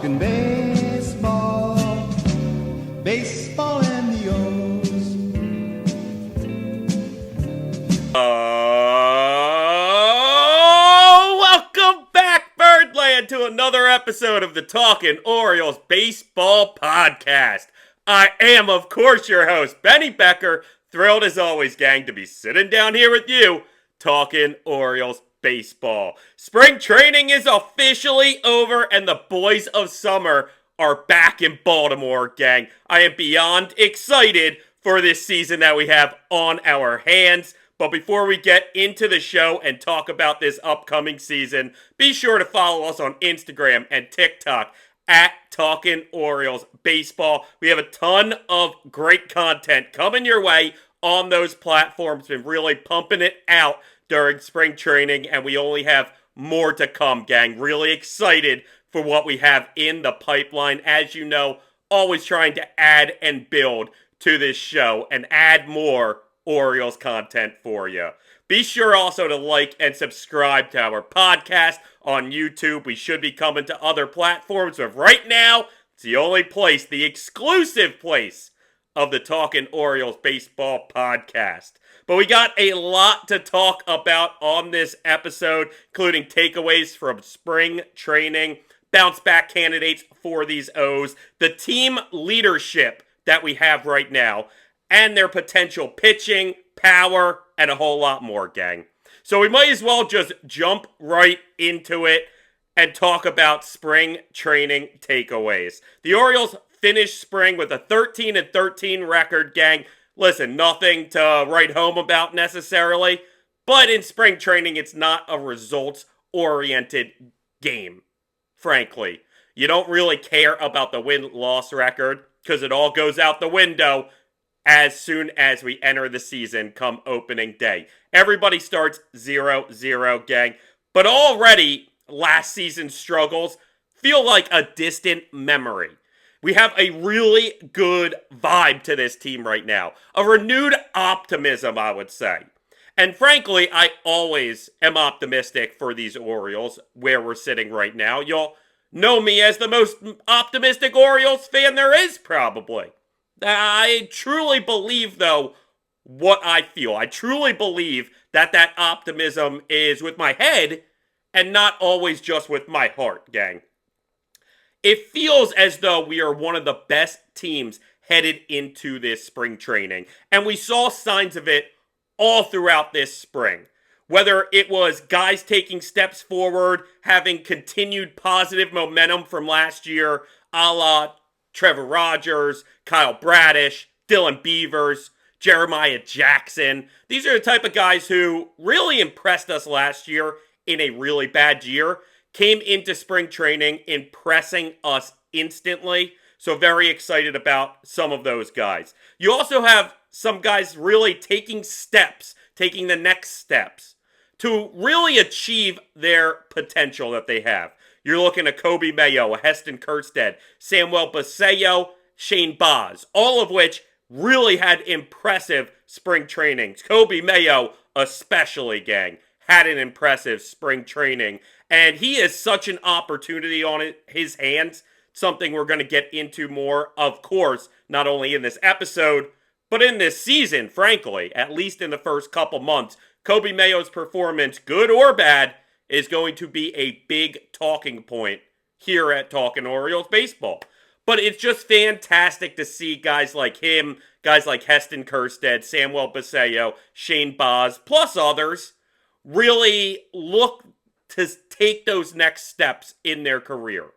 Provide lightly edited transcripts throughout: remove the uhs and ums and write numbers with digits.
Talking baseball, baseball and the O's. Welcome back, Birdland, to another episode of the Talkin Orioles Baseball Podcast. I am, of course, your host, Benny Becker. Thrilled as always, gang, to be sitting down here with you, talking Orioles baseball. Spring training is officially over, and the boys of summer are back in Baltimore, gang. I am beyond excited for this season that we have on our hands. But before we get into the show and talk about this upcoming season, be sure to follow us on Instagram and TikTok at Talkin Orioles Baseball. We have a ton of great content coming your way on those platforms. Been really pumping it out during spring training, and we only have more to come, gang. Really excited for what we have in the pipeline. As you know, always trying to add and build to this show and add more Orioles content for you. Be sure also to like and subscribe to our podcast on YouTube. We should be coming to other platforms, but right now, it's the only place, the exclusive place of the Talkin Orioles Baseball Podcast. But we got a lot to talk about on this episode, including takeaways from spring training, bounce back candidates for these O's, the team leadership that we have right now, and their potential pitching, power, and a whole lot more, gang. So we might as well just jump right into it and talk about spring training takeaways. The Orioles finished spring with a 13-13 record, gang. Listen, nothing to write home about necessarily, but in spring training, it's not a results-oriented game, frankly. You don't really care about the win-loss record because it all goes out the window as soon as we enter the season come opening day. Everybody starts 0-0, gang. But already, last season's struggles feel like a distant memory. We have a really good vibe to this team right now. A renewed optimism, I would say. And frankly, I always am optimistic for these Orioles, where we're sitting right now. You'll know me as the most optimistic Orioles fan there is, probably. I truly believe, though, what I feel. I truly believe that that optimism is with my head and not always just with my heart, gang. It feels as though we are one of the best teams headed into this spring training. And we saw signs of it all throughout this spring. Whether it was guys taking steps forward, having continued positive momentum from last year, a la Trevor Rogers, Kyle Bradish, Dylan Beavers, Jeremiah Jackson. These are the type of guys who really impressed us last year in a really bad year. Came into spring training impressing us instantly. So very excited about some of those guys. You also have some guys really taking steps, taking the next steps to really achieve their potential that they have. You're looking at Coby Mayo, Heston Kjerstad, Samuel Basallo, Shane Baz, all of which really had impressive spring trainings. Coby Mayo especially, gang, had an impressive spring training. And he has such an opportunity on his hands, something we're going to get into more, of course, not only in this episode, but in this season, frankly, at least in the first couple months. Coby Mayo's performance, good or bad, is going to be a big talking point here at Talkin Orioles Baseball. But it's just fantastic to see guys like him, guys like Heston Kjerstad, Samuel Basallo, Shane Baz, plus others, really look to take those next steps in their career.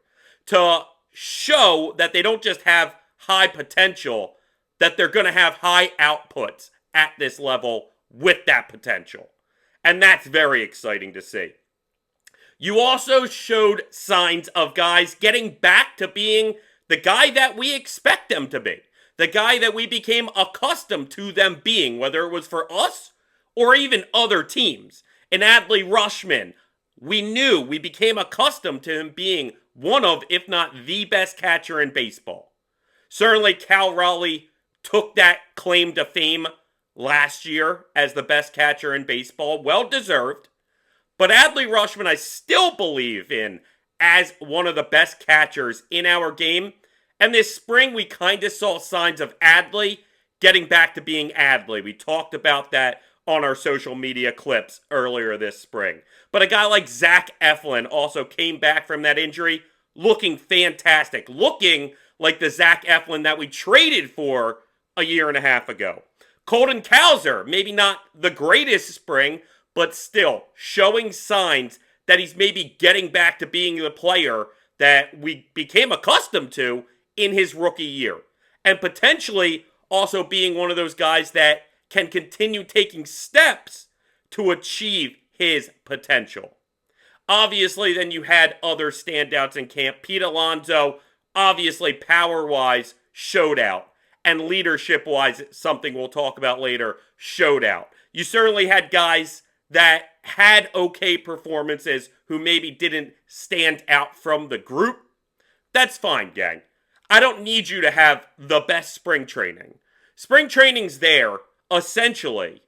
To show that they don't just have high potential, that they're going to have high outputs at this level with that potential. And that's very exciting to see. You also showed signs of guys getting back to being the guy that we expect them to be. The guy that we became accustomed to them being, whether it was for us or even other teams. And Adley Rutschman, we became accustomed to him being one of, if not the best catcher in baseball. Certainly Cal Raleigh took that claim to fame last year as the best catcher in baseball. Well deserved. But Adley Rutschman, I still believe in as one of the best catchers in our game. And this spring, we kind of saw signs of Adley getting back to being Adley. We talked about that on our social media clips earlier this spring. But a guy like Zach Eflin also came back from that injury looking fantastic, looking like the Zach Eflin that we traded for a year and a half ago. Colton Cowser, maybe not the greatest spring, but still showing signs that he's maybe getting back to being the player that we became accustomed to in his rookie year. And potentially also being one of those guys that can continue taking steps to achieve his potential. Obviously, then you had other standouts in camp. Pete Alonso, obviously power-wise, showed out. And leadership-wise, something we'll talk about later, showed out. You certainly had guys that had okay performances who maybe didn't stand out from the group. That's fine, gang. I don't need you to have the best spring training. Spring training's there, essentially,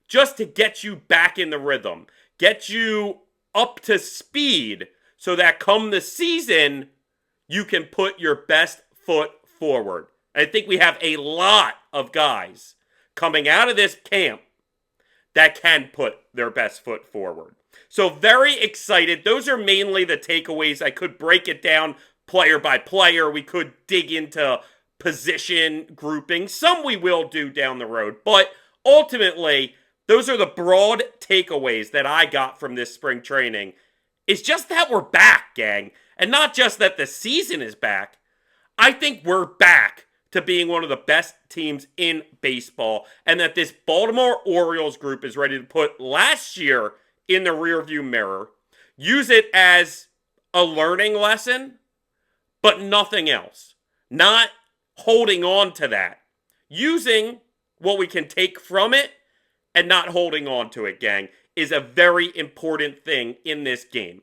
just to get you back in the rhythm, get you up to speed so that come the season, you can put your best foot forward. I think we have a lot of guys coming out of this camp that can put their best foot forward. So very excited. Those are mainly the takeaways. I could break it down player by player. We could dig into position grouping. Some we will do down the road. But ultimately, those are the broad takeaways that I got from this spring training. It's just that we're back, gang. And not just that the season is back. I think we're back to being one of the best teams in baseball, and that this Baltimore Orioles group is ready to put last year in the rearview mirror, use it as a learning lesson, but nothing else. Not holding on to that. Using what we can take from it and not holding on to it, gang, is a very important thing in this game.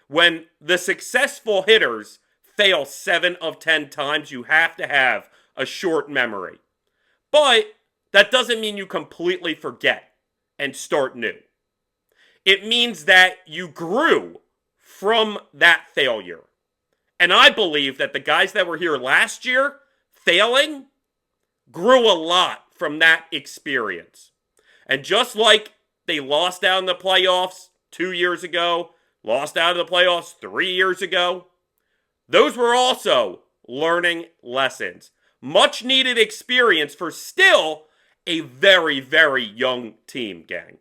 When the successful hitters fail 7 of 10 times, you have to have a short memory. But that doesn't mean you completely forget and start new. It means that you grew from that failure. And I believe that the guys that were here last year failing grew a lot from that experience. And just like they lost out in the playoffs 2 years ago, lost out of the playoffs 3 years ago, those were also learning lessons. Much needed experience for still a very, very young team, gang.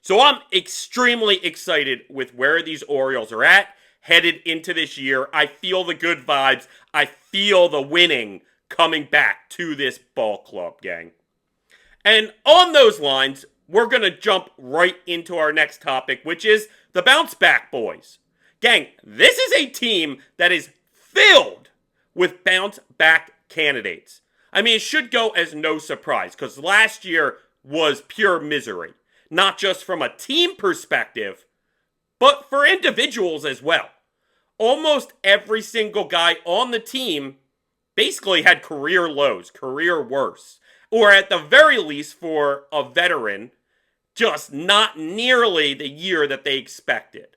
So I'm extremely excited with where these Orioles are at, headed into this year. I feel the good vibes. I feel the winning coming back to this ball club, gang. And on those lines, we're going to jump right into our next topic, which is the Bounce Back Boys. Gang, this is a team that is filled with bounce back candidates. I mean, it should go as no surprise, because last year was pure misery. Not just from a team perspective, but for individuals as well. Almost every single guy on the team basically had career lows, career worst. Or at the very least, for a veteran, just not nearly the year that they expected.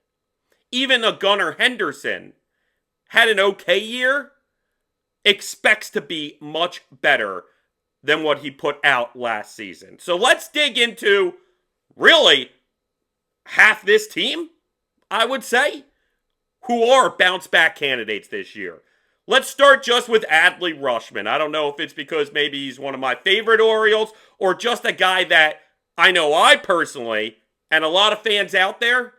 Even a Gunnar Henderson had an okay year, expects to be much better than what he put out last season. So let's dig into really half this team, I would say, who are bounce back candidates this year. Let's start just with Adley Rutschman. I don't know if it's because maybe he's one of my favorite Orioles or just a guy that I know I personally and a lot of fans out there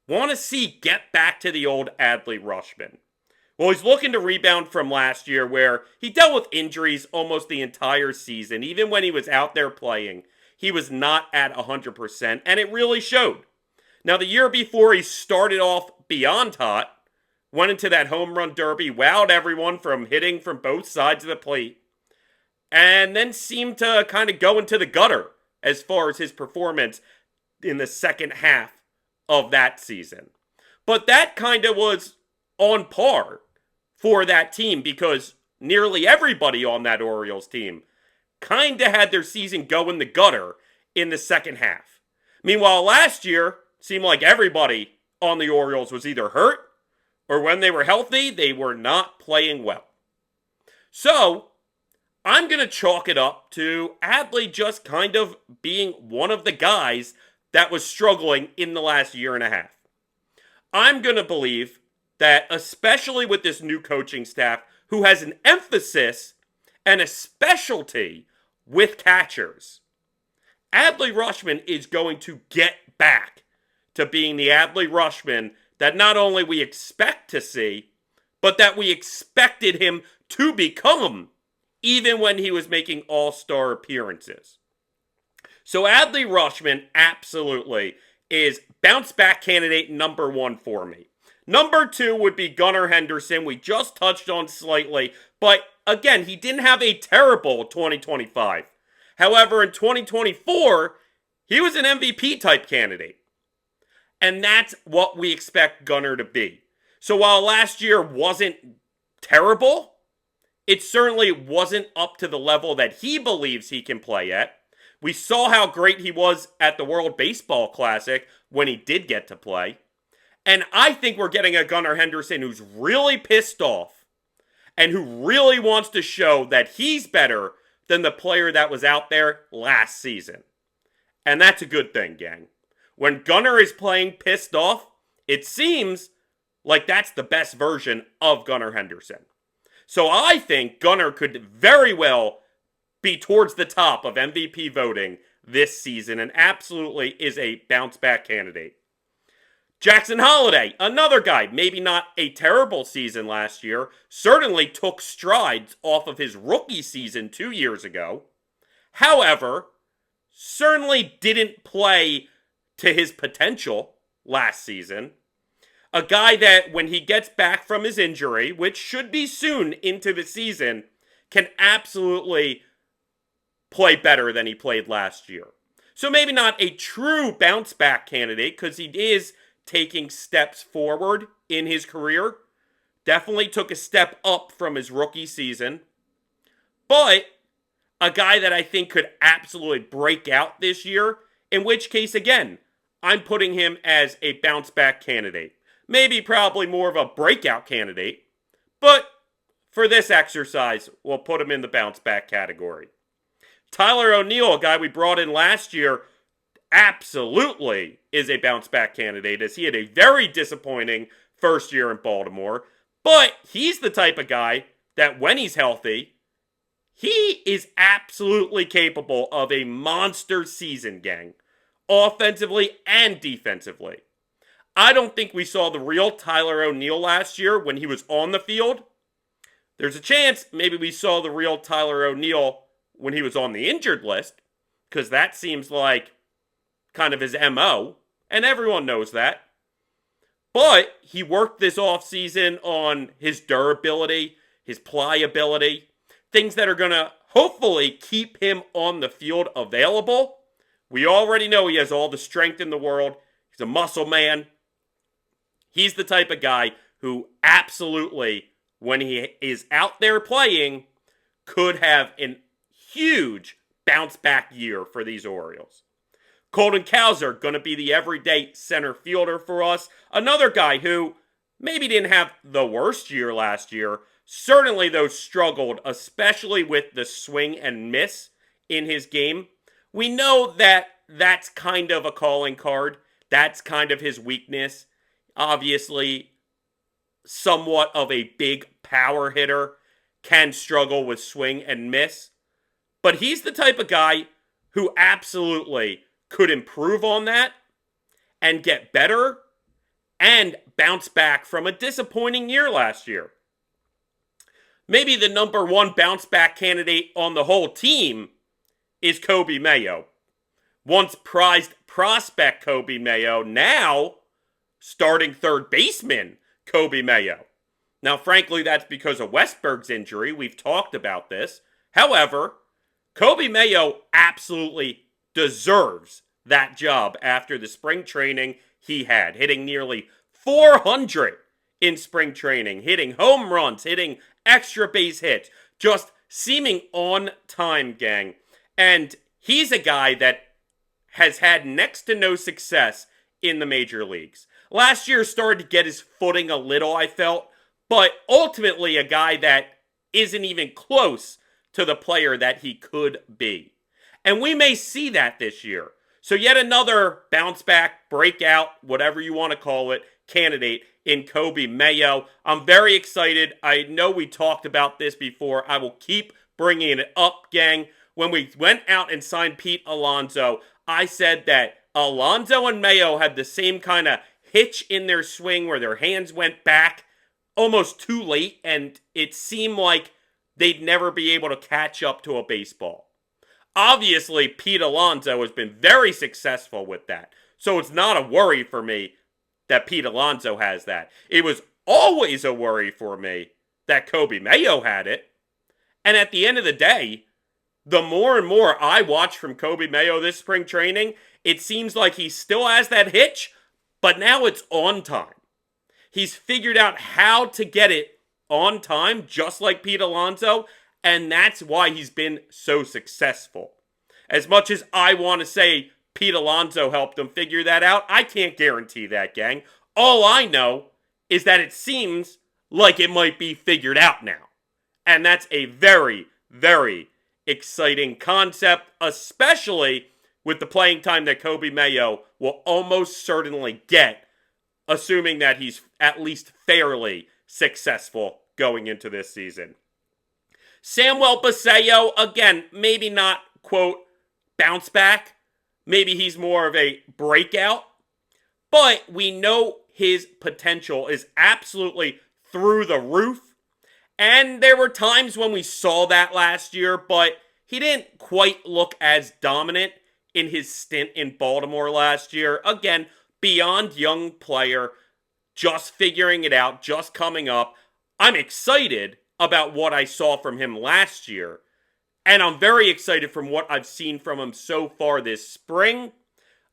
want to see get back to the old Adley Rutschman. Well, he's looking to rebound from last year where he dealt with injuries almost the entire season. Even when he was out there playing, he was not at 100%, and it really showed. Now, the year before, he started off beyond hot, went into that home run derby, wowed everyone from hitting from both sides of the plate, and then seemed to kind of go into the gutter as far as his performance in the second half of that season. But that kind of was on par for that team because nearly everybody on that Orioles team kind of had their season go in the gutter in the second half. Meanwhile, last year, seemed like everybody on the Orioles was either hurt or when they were healthy, they were not playing well. So, I'm going to chalk it up to Adley just kind of being one of the guys that was struggling in the last year and a half. I'm going to believe that, especially with this new coaching staff who has an emphasis and a specialty with catchers, Adley Rutschman is going to get back to being the Adley Rutschman that not only we expect to see, but that we expected him to become even when he was making all-star appearances. So Adley Rutschman absolutely is bounce-back candidate number 1 for me. Number 2 would be Gunnar Henderson. We just touched on slightly, but again, he didn't have a terrible 2025. However, in 2024, he was an MVP type candidate. And that's what we expect Gunnar to be. So while last year wasn't terrible, it certainly wasn't up to the level that he believes he can play at. We saw how great he was at the World Baseball Classic when he did get to play. And I think we're getting a Gunnar Henderson who's really pissed off and who really wants to show that he's better than the player that was out there last season. And that's a good thing, gang. When Gunnar is playing pissed off, it seems like that's the best version of Gunnar Henderson. So I think Gunnar could very well be towards the top of MVP voting this season and absolutely is a bounce-back candidate. Jackson Holliday, another guy, maybe not a terrible season last year, certainly took strides off of his rookie season 2 years ago. However, certainly didn't play to his potential last season. A guy that, when he gets back from his injury, which should be soon into the season, can absolutely play better than he played last year. So maybe not a true bounce-back candidate, because he is taking steps forward in his career. Definitely took a step up from his rookie season. But a guy that I think could absolutely break out this year, in which case, again, I'm putting him as a bounce-back candidate. Maybe probably more of a breakout candidate, but for this exercise, we'll put him in the bounce-back category. Tyler O'Neill, a guy we brought in last year, absolutely is a bounce-back candidate, as he had a very disappointing first year in Baltimore, but he's the type of guy that when he's healthy, he is absolutely capable of a monster season, gang, offensively and defensively. I don't think we saw the real Tyler O'Neill last year when he was on the field. There's a chance maybe we saw the real Tyler O'Neill when he was on the injured list, because that seems like kind of his MO, and everyone knows that. But he worked this offseason on his durability, his pliability, things that are going to hopefully keep him on the field available. We already know he has all the strength in the world. He's a muscle man. He's the type of guy who absolutely, when he is out there playing, could have a huge bounce-back year for these Orioles. Colton Cowser, going to be the everyday center fielder for us. Another guy who maybe didn't have the worst year last year. Certainly, though, struggled, especially with the swing and miss in his game. We know that that's kind of a calling card. That's kind of his weakness. Obviously, somewhat of a big power hitter, can struggle with swing and miss. But he's the type of guy who absolutely could improve on that and get better and bounce back from a disappointing year last year. Maybe the number one bounce back candidate on the whole team is Kobe Mayo. Once prized prospect Kobe Mayo, now starting third baseman Kobe Mayo. Now, frankly, that's because of Westberg's injury. We've talked about this. However, Kobe Mayo absolutely deserves that job after the spring training he had, hitting nearly 400 in spring training, hitting home runs, hitting extra base hits, just seeming on time, gang. And he's a guy that has had next to no success in the major leagues. Last year started to get his footing a little, I felt, but ultimately a guy that isn't even close to the player that he could be. And we may see that this year. So yet another bounce back, breakout, whatever you want to call it, candidate in Coby Mayo. I'm very excited. I know we talked about this before. I will keep bringing it up, gang. When we went out and signed Pete Alonso, I said that Alonso and Mayo had the same kind of hitch in their swing where their hands went back almost too late, and it seemed like they'd never be able to catch up to a baseball. Obviously, Pete Alonso has been very successful with that, so it's not a worry for me that Pete Alonso has that. It was always a worry for me that Coby Mayo had it. And at the end of the day, the more and more I watch from Coby Mayo this spring training, it seems like he still has that hitch, but now it's on time. He's figured out how to get it on time, just like Pete Alonso, and that's why he's been so successful. As much as I want to say Pete Alonso helped him figure that out, I can't guarantee that, gang. All I know is that it seems like it might be figured out now. And that's a very, very exciting concept, especially with the playing time that Coby Mayo will almost certainly get, assuming that he's at least fairly successful going into this season. Samuel Basallo, again, maybe not, quote, bounce back. Maybe he's more of a breakout. But we know his potential is absolutely through the roof. And there were times when we saw that last year, but he didn't quite look as dominant in his stint in Baltimore last year. Again, beyond young player, just figuring it out, just coming up. I'm excited about what I saw from him last year, and I'm very excited from what I've seen from him so far this spring.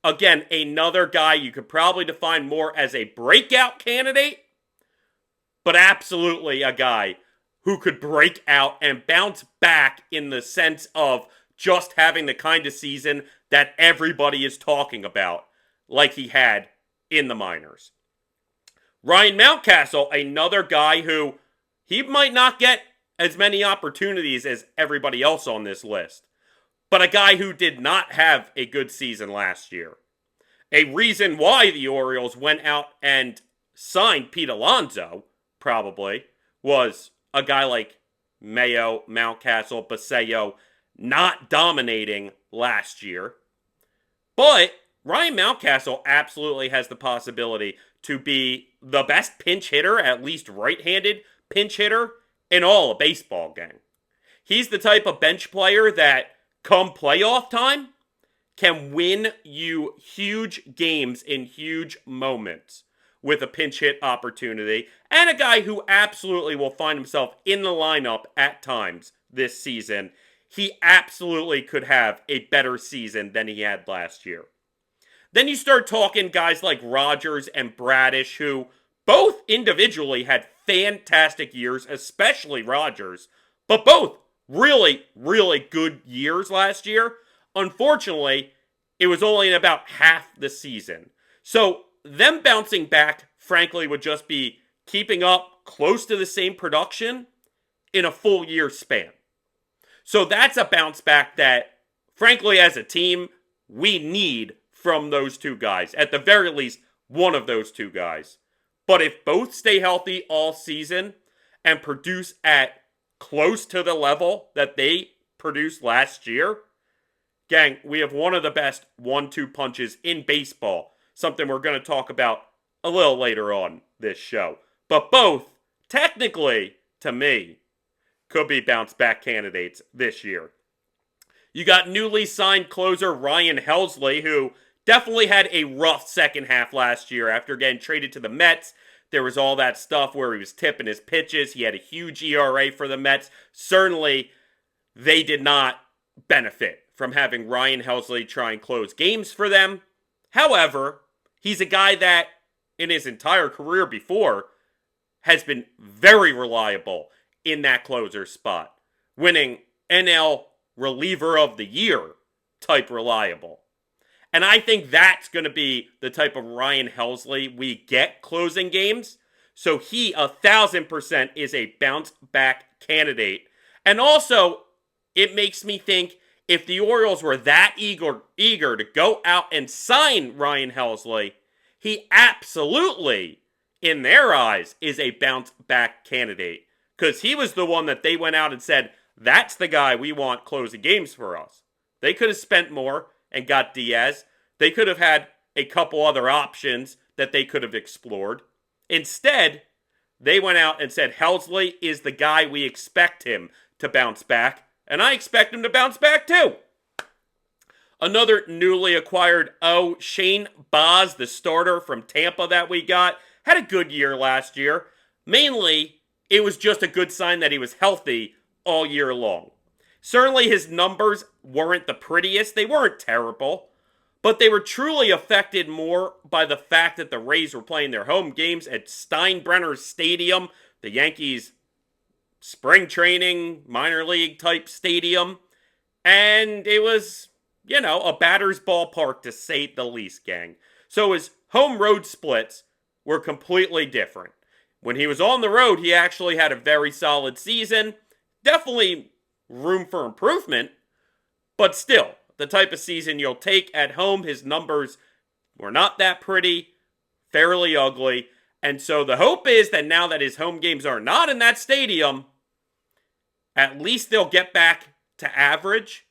Again, another guy you could probably define more as a breakout candidate, but absolutely a guy who could break out and bounce back in the sense of just having the kind of season that everybody is talking about, like he had in the minors. Ryan Mountcastle, another guy who he might not get as many opportunities as everybody else on this list, but a guy who did not have a good season last year. A reason why the Orioles went out and signed Pete Alonso, probably, was a guy like Mayo, Mountcastle, Basallo not dominating last year. But Ryan Mountcastle absolutely has the possibility to be the best pinch hitter, at least right-handed pinch hitter, in all of baseball, gang. He's the type of bench player that, come playoff time, can win you huge games in huge moments with a pinch hit opportunity, and a guy who absolutely will find himself in the lineup at times this season. He absolutely could have a better season than he had last year. Then you start talking guys like Rogers and Bradish, who both individually had fantastic years, especially Rogers, but both really, really good years last year. Unfortunately, it was only in about half the season. So them bouncing back, frankly, would just be keeping up close to the same production in a full year span. So that's a bounce back that, frankly, as a team, we need from those two guys. At the very least, one of those two guys. But if both stay healthy all season and produce at close to the level that they produced last year, gang, we have one of the best 1-2 punches in baseball. Something we're going to talk about a little later on this show. But both, technically, to me, could be bounce back candidates this year. You got newly signed closer Ryan Helsley, who definitely had a rough second half last year after getting traded to the Mets. There was all that stuff where he was tipping his pitches. He had a huge ERA for the Mets. Certainly, they did not benefit from having Ryan Helsley try and close games for them. However, he's a guy that, in his entire career before, has been very reliable in that closer spot, winning NL Reliever of the Year type reliable. And I think that's going to be the type of Ryan Helsley we get closing games. So he 1,000% is a bounce back candidate. And also, it makes me think if the Orioles were that eager to go out and sign Ryan Helsley, he absolutely, in their eyes, is a bounce back candidate. Because he was the one that they went out and said, that's the guy we want closing games for us. They could have spent more and got Diaz. They could have had a couple other options that they could have explored. Instead, they went out and said, Helsley is the guy we expect him to bounce back, and I expect him to bounce back too. Another newly acquired Shane Baz, the starter from Tampa that we got, had a good year last year. Mainly, it was just a good sign that he was healthy all year long. Certainly his numbers weren't the prettiest. They weren't terrible. But they were truly affected more by the fact that the Rays were playing their home games at Steinbrenner Stadium, the Yankees' spring training, minor league type stadium. And it was, a batter's ballpark to say the least, gang. So his home road splits were completely different. When he was on the road, he actually had a very solid season. Definitely room for improvement, but still, the type of season you'll take at home. His numbers were not that pretty, fairly ugly, and so the hope is that now that his home games are not in that stadium, at least they'll get back to average,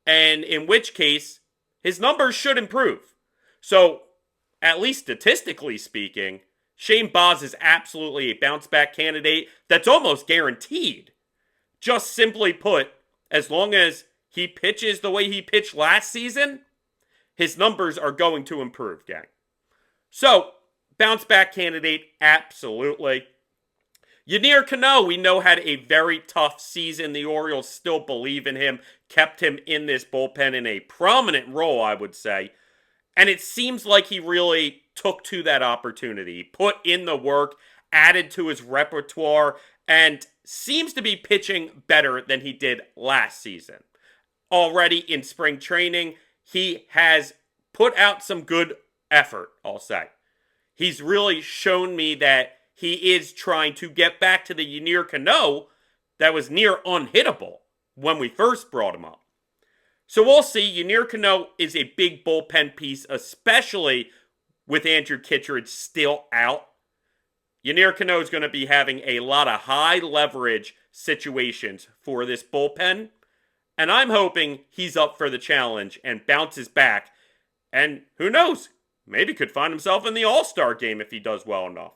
and in which case, his numbers should improve. So, at least statistically speaking, Shane Baz is absolutely a bounce-back candidate that's almost guaranteed. Just simply put, as long as he pitches the way he pitched last season, his numbers are going to improve, gang. So, bounce back candidate, absolutely. Yennier Cano, we know, had a very tough season. The Orioles still believe in him, kept him in this bullpen in a prominent role, I would say. And it seems like he really took to that opportunity, put in the work, added to his repertoire, and seems to be pitching better than he did last season. Already in spring training, he has put out some good effort, I'll say. He's really shown me that he is trying to get back to the Yennier Cano that was near unhittable when we first brought him up. So we'll see. Yennier Cano is a big bullpen piece, especially with Andrew Kittredge still out. Yennier Cano is going to be having a lot of high leverage situations for this bullpen. And I'm hoping he's up for the challenge and bounces back. And who knows? Maybe could find himself in the All-Star game if he does well enough.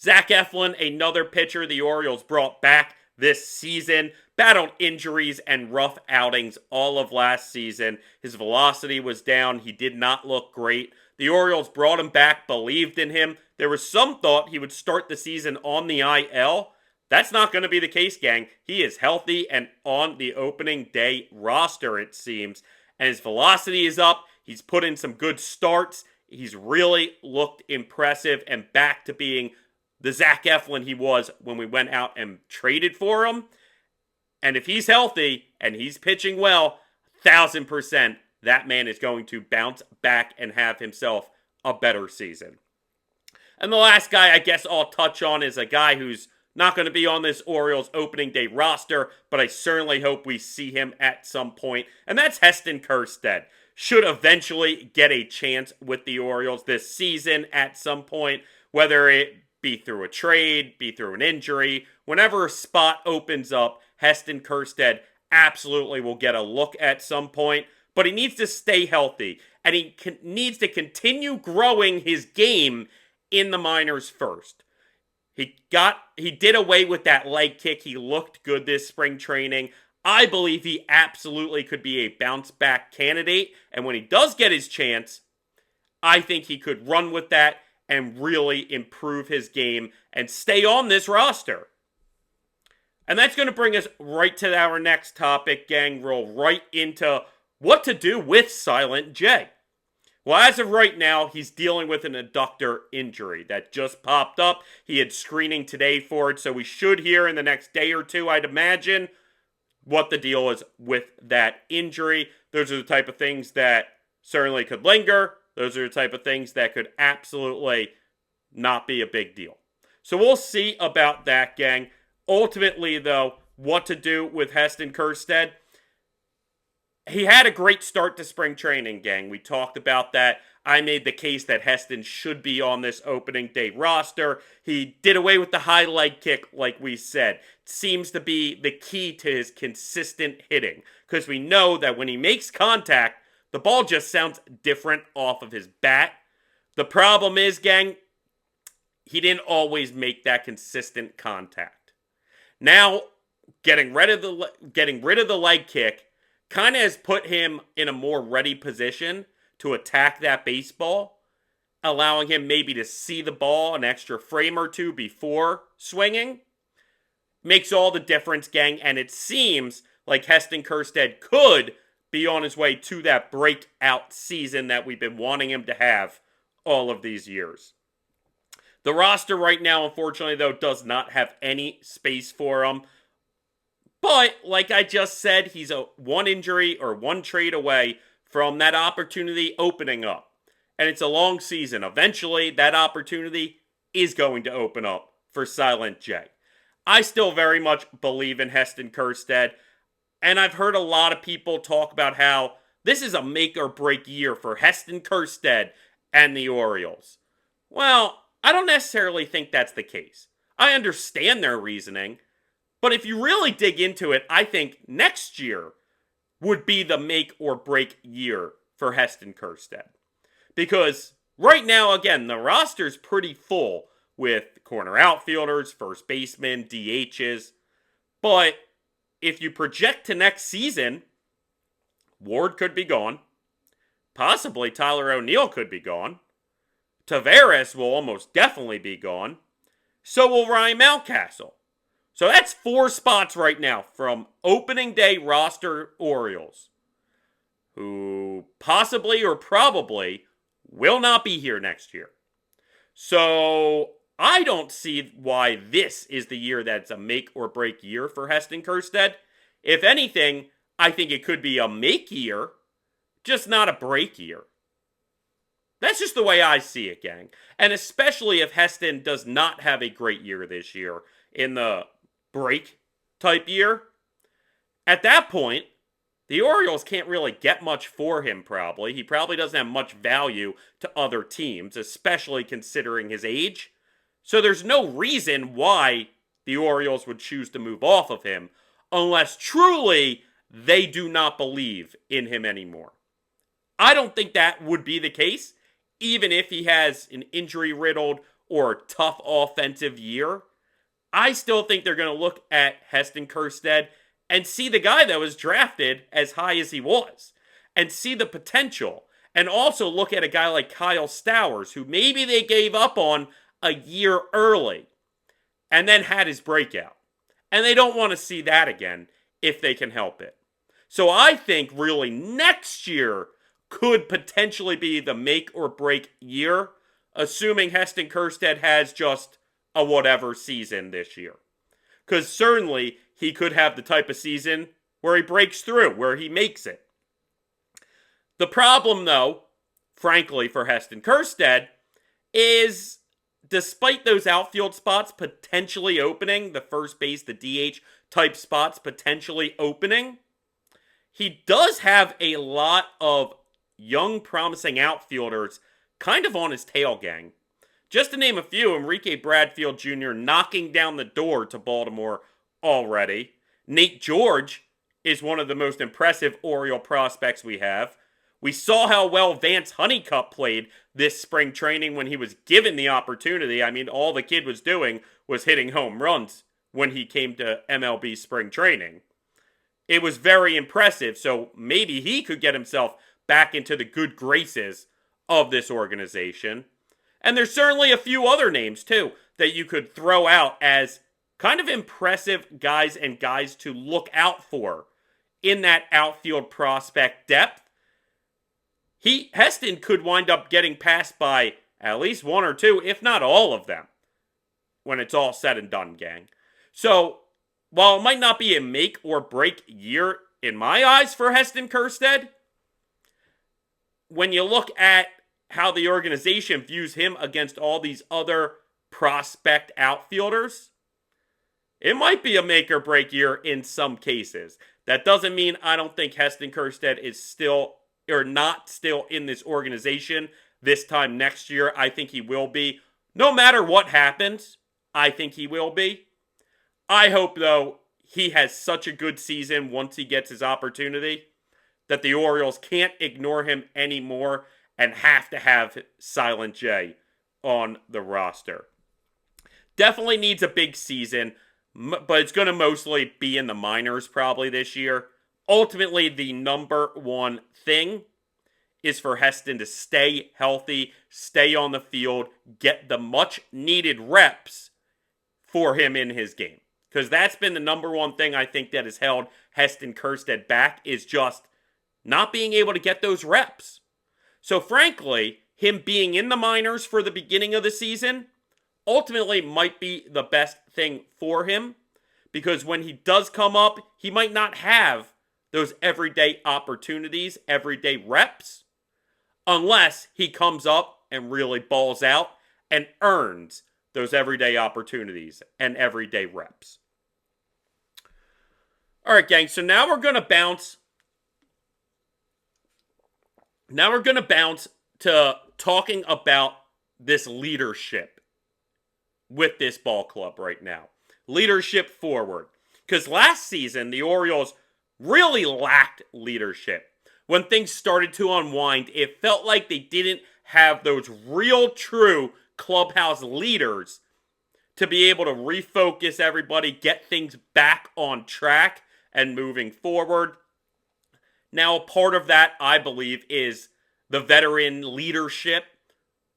Zach Eflin, another pitcher the Orioles brought back this season, battled injuries and rough outings all of last season. His velocity was down. He did not look great. The Orioles brought him back, believed in him. There was some thought he would start the season on the IL. That's not going to be the case, gang. He is healthy and on the opening day roster, it seems. And his velocity is up. He's put in some good starts. He's really looked impressive and back to being the Zach Eflin he was when we went out and traded for him. And if he's healthy and he's pitching well, 1,000%, that man is going to bounce back and have himself a better season. And the last guy I guess I'll touch on is a guy who's not going to be on this Orioles opening day roster, but I certainly hope we see him at some point, and that's Heston Kjerstad. Should eventually get a chance with the Orioles this season at some point, whether it be through a trade, be through an injury. Whenever a spot opens up, Heston Kjerstad absolutely will get a look at some point, but he needs to stay healthy, and he needs to continue growing his game in the minors first. He did away with that leg kick. He looked good this spring training. I believe he absolutely could be a bounce back candidate, and when he does get his chance, I think he could run with that and really improve his game and stay on this roster. And that's going to bring us right to our next topic, gang. Roll right into what to do with Silent J. Well, as of right now, he's dealing with an adductor injury that just popped up. He had screening today for it, so we should hear in the next day or two, I'd imagine, what the deal is with that injury. Those are the type of things that certainly could linger. Those are the type of things that could absolutely not be a big deal. So we'll see about that, gang. Ultimately, though, what to do with Heston Kjerstad. He had a great start to spring training, gang. We talked about that. I made the case that Heston should be on this opening day roster. He did away with the high leg kick, like we said. It seems to be the key to his consistent hitting, because we know that when he makes contact, the ball just sounds different off of his bat. The problem is, gang, he didn't always make that consistent contact. Now, getting rid of the leg kick kind of has put him in a more ready position to attack that baseball, allowing him maybe to see the ball an extra frame or two before swinging. Makes all the difference, gang, and it seems like Heston Kjerstad could be on his way to that breakout season that we've been wanting him to have all of these years. The roster right now, unfortunately, though, does not have any space for him. But, like I just said, he's a one injury or one trade away from that opportunity opening up. And it's a long season. Eventually, that opportunity is going to open up for Silent J. I still very much believe in Heston Kjerstad. And I've heard a lot of people talk about how this is a make or break year for Heston Kjerstad and the Orioles. Well, I don't necessarily think that's the case. I understand their reasoning. But if you really dig into it, I think next year would be the make or break year for Heston Kjerstad. Because right now, again, the roster's pretty full with corner outfielders, first basemen, DHs. But if you project to next season, Ward could be gone. Possibly Tyler O'Neill could be gone. Taveras will almost definitely be gone. So will Ryan Mountcastle. So that's 4 spots right now from opening day roster Orioles, who possibly or probably will not be here next year. So I don't see why this is the year that's a make or break year for Heston Kjerstad. If anything, I think it could be a make year, just not a break year. That's just the way I see it, gang. And especially if Heston does not have a great year this year in the break type year. At that point, the Orioles can't really get much for him probably. He probably doesn't have much value to other teams, especially considering his age. So there's no reason why the Orioles would choose to move off of him unless truly they do not believe in him anymore. I don't think that would be the case, even if he has an injury-riddled or tough offensive year. I still think they're going to look at Heston Kjerstad and see the guy that was drafted as high as he was, and see the potential, and also look at a guy like Kyle Stowers, who maybe they gave up on a year early, and then had his breakout. And they don't want to see that again if they can help it. So I think really next year could potentially be the make or break year, assuming Heston Kjerstad has just a whatever season this year. Because certainly he could have the type of season where he breaks through, where he makes it. The problem, though, frankly, for Heston Kjerstad is despite those outfield spots potentially opening, the first base, the DH type spots potentially opening, he does have a lot of young, promising outfielders kind of on his tail, gang. Just to name a few, Enrique Bradfield Jr. knocking down the door to Baltimore already. Nate George is one of the most impressive Oriole prospects we have. We saw how well Vance Honeycutt played this spring training when he was given the opportunity. I mean, all the kid was doing was hitting home runs when he came to MLB spring training. It was very impressive, so maybe he could get himself back into the good graces of this organization. And there's certainly a few other names, too, that you could throw out as kind of impressive guys and guys to look out for in that outfield prospect depth. Heston could wind up getting passed by at least one or two, if not all of them, when it's all said and done, gang. So, while it might not be a make or break year in my eyes for Heston Kjerstad, when you look at how the organization views him against all these other prospect outfielders, it might be a make or break year in some cases. That doesn't mean I don't think Heston Kjerstad is still or not still in this organization this time next year. I think he will be. No matter what happens, I think he will be. I hope, though, he has such a good season once he gets his opportunity that the Orioles can't ignore him anymore and have to have Silent J on the roster. Definitely needs a big season, but it's going to mostly be in the minors probably this year. Ultimately, the number one thing is for Heston to stay healthy, stay on the field, get the much needed reps for him in his game. Because that's been the number one thing I think that has held Heston Kjerstad back, is just not being able to get those reps. So frankly, him being in the minors for the beginning of the season ultimately might be the best thing for him, because when he does come up, he might not have those everyday opportunities, everyday reps, unless he comes up and really balls out and earns those everyday opportunities and everyday reps. All right, gang, so now we're going to bounce. Now we're going to bounce to talking about this leadership with this ball club right now. Leadership forward. Because last season, the Orioles really lacked leadership. When things started to unwind, it felt like they didn't have those real, true clubhouse leaders to be able to refocus everybody, get things back on track and moving forward. Now, part of that, I believe, is the veteran leadership.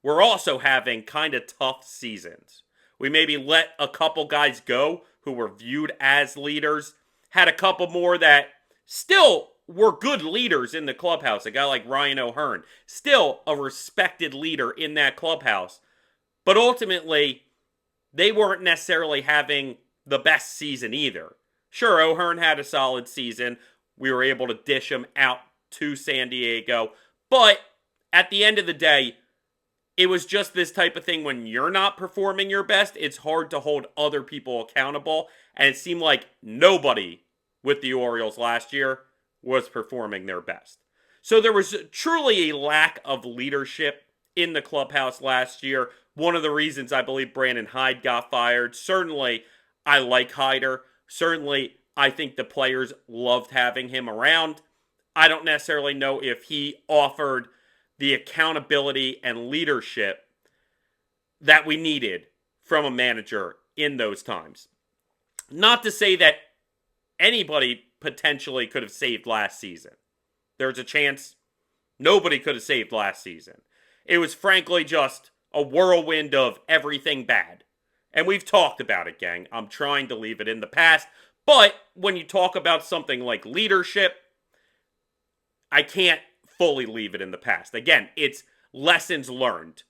We're also having kind of tough seasons. We maybe let a couple guys go who were viewed as leaders. Had a couple more that still were good leaders in the clubhouse. A guy like Ryan O'Hearn, still a respected leader in that clubhouse. But ultimately, they weren't necessarily having the best season either. Sure, O'Hearn had a solid season. We were able to dish him out to San Diego. But at the end of the day, it was just this type of thing. When you're not performing your best, it's hard to hold other people accountable. And it seemed like nobody with the Orioles last year was performing their best. So there was truly a lack of leadership in the clubhouse last year. One of the reasons I believe Brandon Hyde got fired. Certainly, I like Hyder. Certainly, I think the players loved having him around. I don't necessarily know if he offered the accountability and leadership that we needed from a manager in those times. Not to say that anybody potentially could have saved last season. There's a chance nobody could have saved last season. It was frankly just a whirlwind of everything bad. And we've talked about it, gang. I'm trying to leave it in the past. But when you talk about something like leadership, I can't fully leave it in the past. Again, it's lessons learned.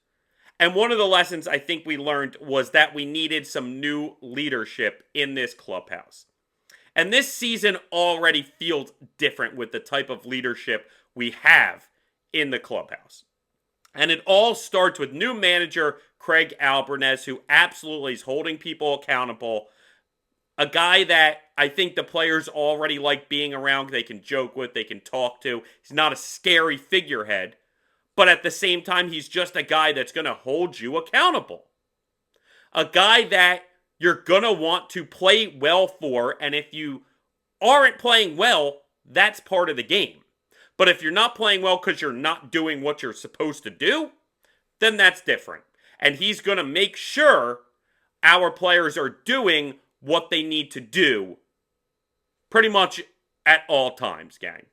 And one of the lessons I think we learned was that we needed some new leadership in this clubhouse. And this season already feels different with the type of leadership we have in the clubhouse. And it all starts with new manager Craig Albernez, who absolutely is holding people accountable. A guy that I think the players already like being around. They can joke with, they can talk to. He's not a scary figurehead. But at the same time, he's just a guy that's going to hold you accountable. A guy that you're going to want to play well for. And if you aren't playing well, that's part of the game. But if you're not playing well because you're not doing what you're supposed to do, then that's different. And he's going to make sure our players are doing what they need to do pretty much at all times, gang.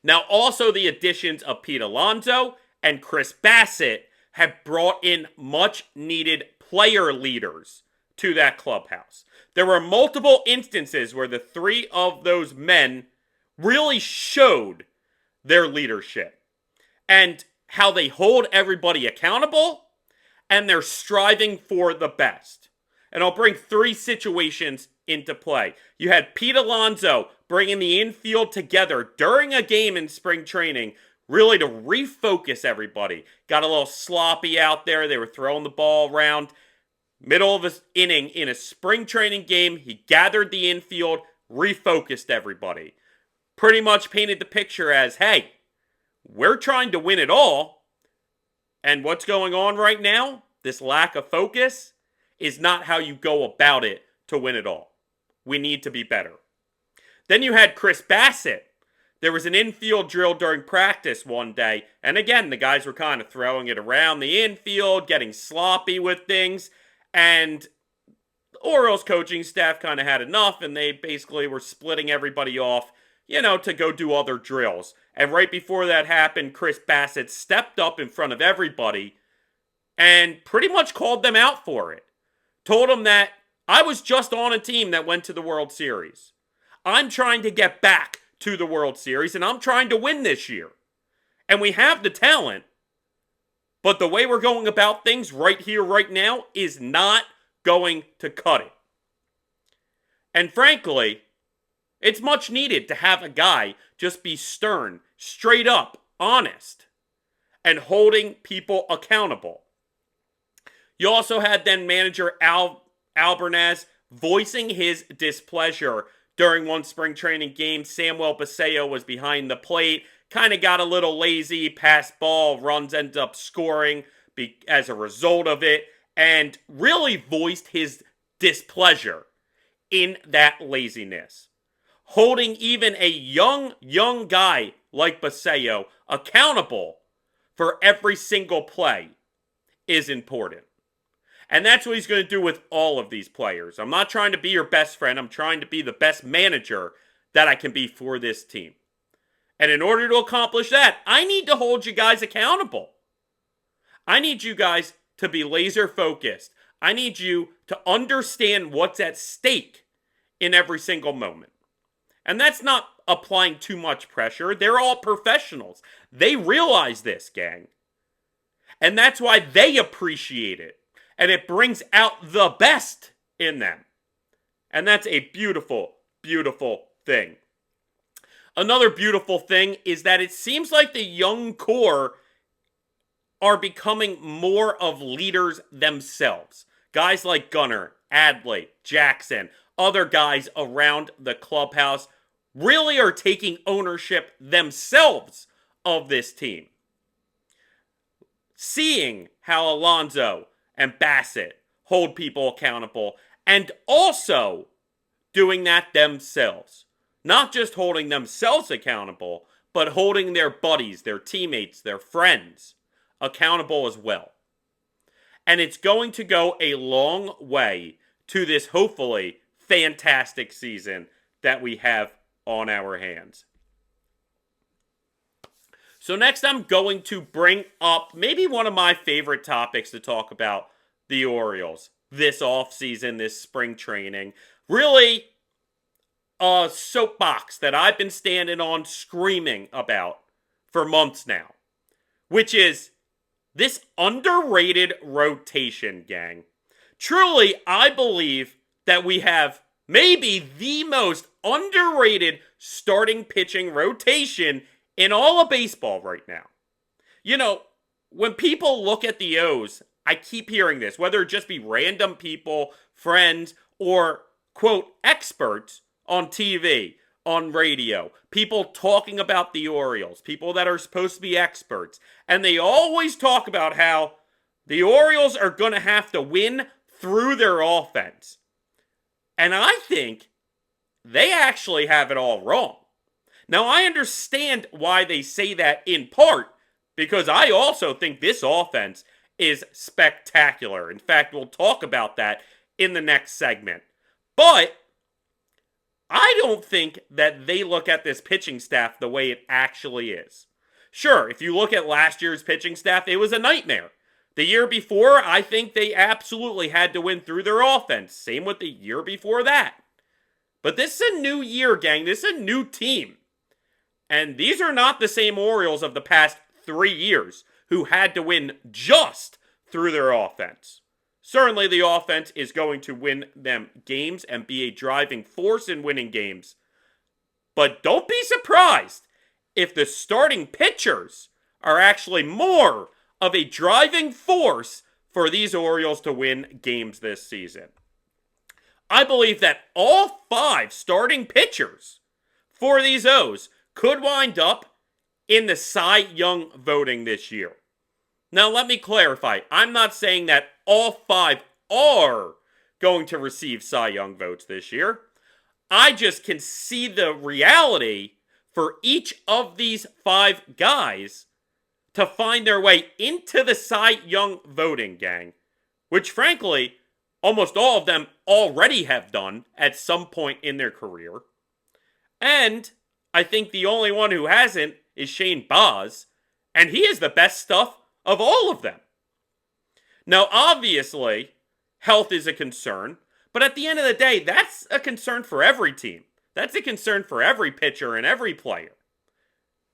Now, also the additions of Pete Alonso and Chris Bassett have brought in much needed player leaders to that clubhouse. There were multiple instances where the three of those men really showed their leadership and how they hold everybody accountable and they're striving for the best. And I'll bring three situations into play. You had Pete Alonso bringing the infield together during a game in spring training really to refocus everybody. Got a little sloppy out there. They were throwing the ball around. Middle of an inning in a spring training game, he gathered the infield, refocused everybody. Pretty much painted the picture as, hey, we're trying to win it all. And what's going on right now, this lack of focus, is not how you go about it to win it all. We need to be better. Then you had Chris Bassett. There was an infield drill during practice one day, and again, the guys were kind of throwing it around the infield, getting sloppy with things, and the Orioles coaching staff kind of had enough, and they basically were splitting everybody off, to go do other drills. And right before that happened, Chris Bassett stepped up in front of everybody and pretty much called them out for it. Told them that I was just on a team that went to the World Series. I'm trying to get back to the World Series, and I'm trying to win this year. And we have the talent, but the way we're going about things right here, right now, is not going to cut it. And frankly, it's much needed to have a guy just be stern, straight up, honest, and holding people accountable. You also had then manager Albernaz voicing his displeasure during one spring training game. Samuel Basallo was behind the plate, kind of got a little lazy, passed ball, runs ended up scoring as a result of it, and really voiced his displeasure in that laziness. Holding even a young guy like Basallo accountable for every single play is important. And that's what he's going to do with all of these players. I'm not trying to be your best friend. I'm trying to be the best manager that I can be for this team. And in order to accomplish that, I need to hold you guys accountable. I need you guys to be laser focused. I need you to understand what's at stake in every single moment. And that's not applying too much pressure. They're all professionals. They realize this, gang. And that's why they appreciate it. And it brings out the best in them. And that's a beautiful, beautiful thing. Another beautiful thing is that it seems like the young core are becoming more of leaders themselves. Guys like Gunnar, Adley, Jackson, other guys around the clubhouse really are taking ownership themselves of this team. Seeing how Alonso and Bassett hold people accountable, and also doing that themselves. Not just holding themselves accountable, but holding their buddies, their teammates, their friends accountable as well. And it's going to go a long way to this hopefully fantastic season that we have on our hands. So next I'm going to bring up maybe one of my favorite topics to talk about the Orioles this offseason, this spring training. Really a soapbox that I've been standing on screaming about for months now, which is this underrated rotation, gang. Truly, I believe that we have maybe the most underrated starting pitching rotation in all of baseball right now. When people look at the O's, I keep hearing this, whether it just be random people, friends, or, quote, experts on TV, on radio, people talking about the Orioles, people that are supposed to be experts, and they always talk about how the Orioles are going to have to win through their offense. And I think they actually have it all wrong. Now, I understand why they say that in part, because I also think this offense is spectacular. In fact, we'll talk about that in the next segment. But I don't think that they look at this pitching staff the way it actually is. Sure, if you look at last year's pitching staff, it was a nightmare. The year before, I think they absolutely had to win through their offense. Same with the year before that. But this is a new year, gang. This is a new team. And these are not the same Orioles of the past 3 years who had to win just through their offense. Certainly the offense is going to win them games and be a driving force in winning games. But don't be surprised if the starting pitchers are actually more of a driving force for these Orioles to win games this season. I believe that all 5 starting pitchers for these O's could wind up in the Cy Young voting this year. Now, let me clarify. I'm not saying that all 5 are going to receive Cy Young votes this year. I just can see the reality for each of these 5 guys to find their way into the Cy Young voting, gang, which frankly, almost all of them already have done at some point in their career. And I think the only one who hasn't is Shane Baz, and he is the best stuff of all of them. Now, obviously, health is a concern, but at the end of the day, that's a concern for every team. That's a concern for every pitcher and every player.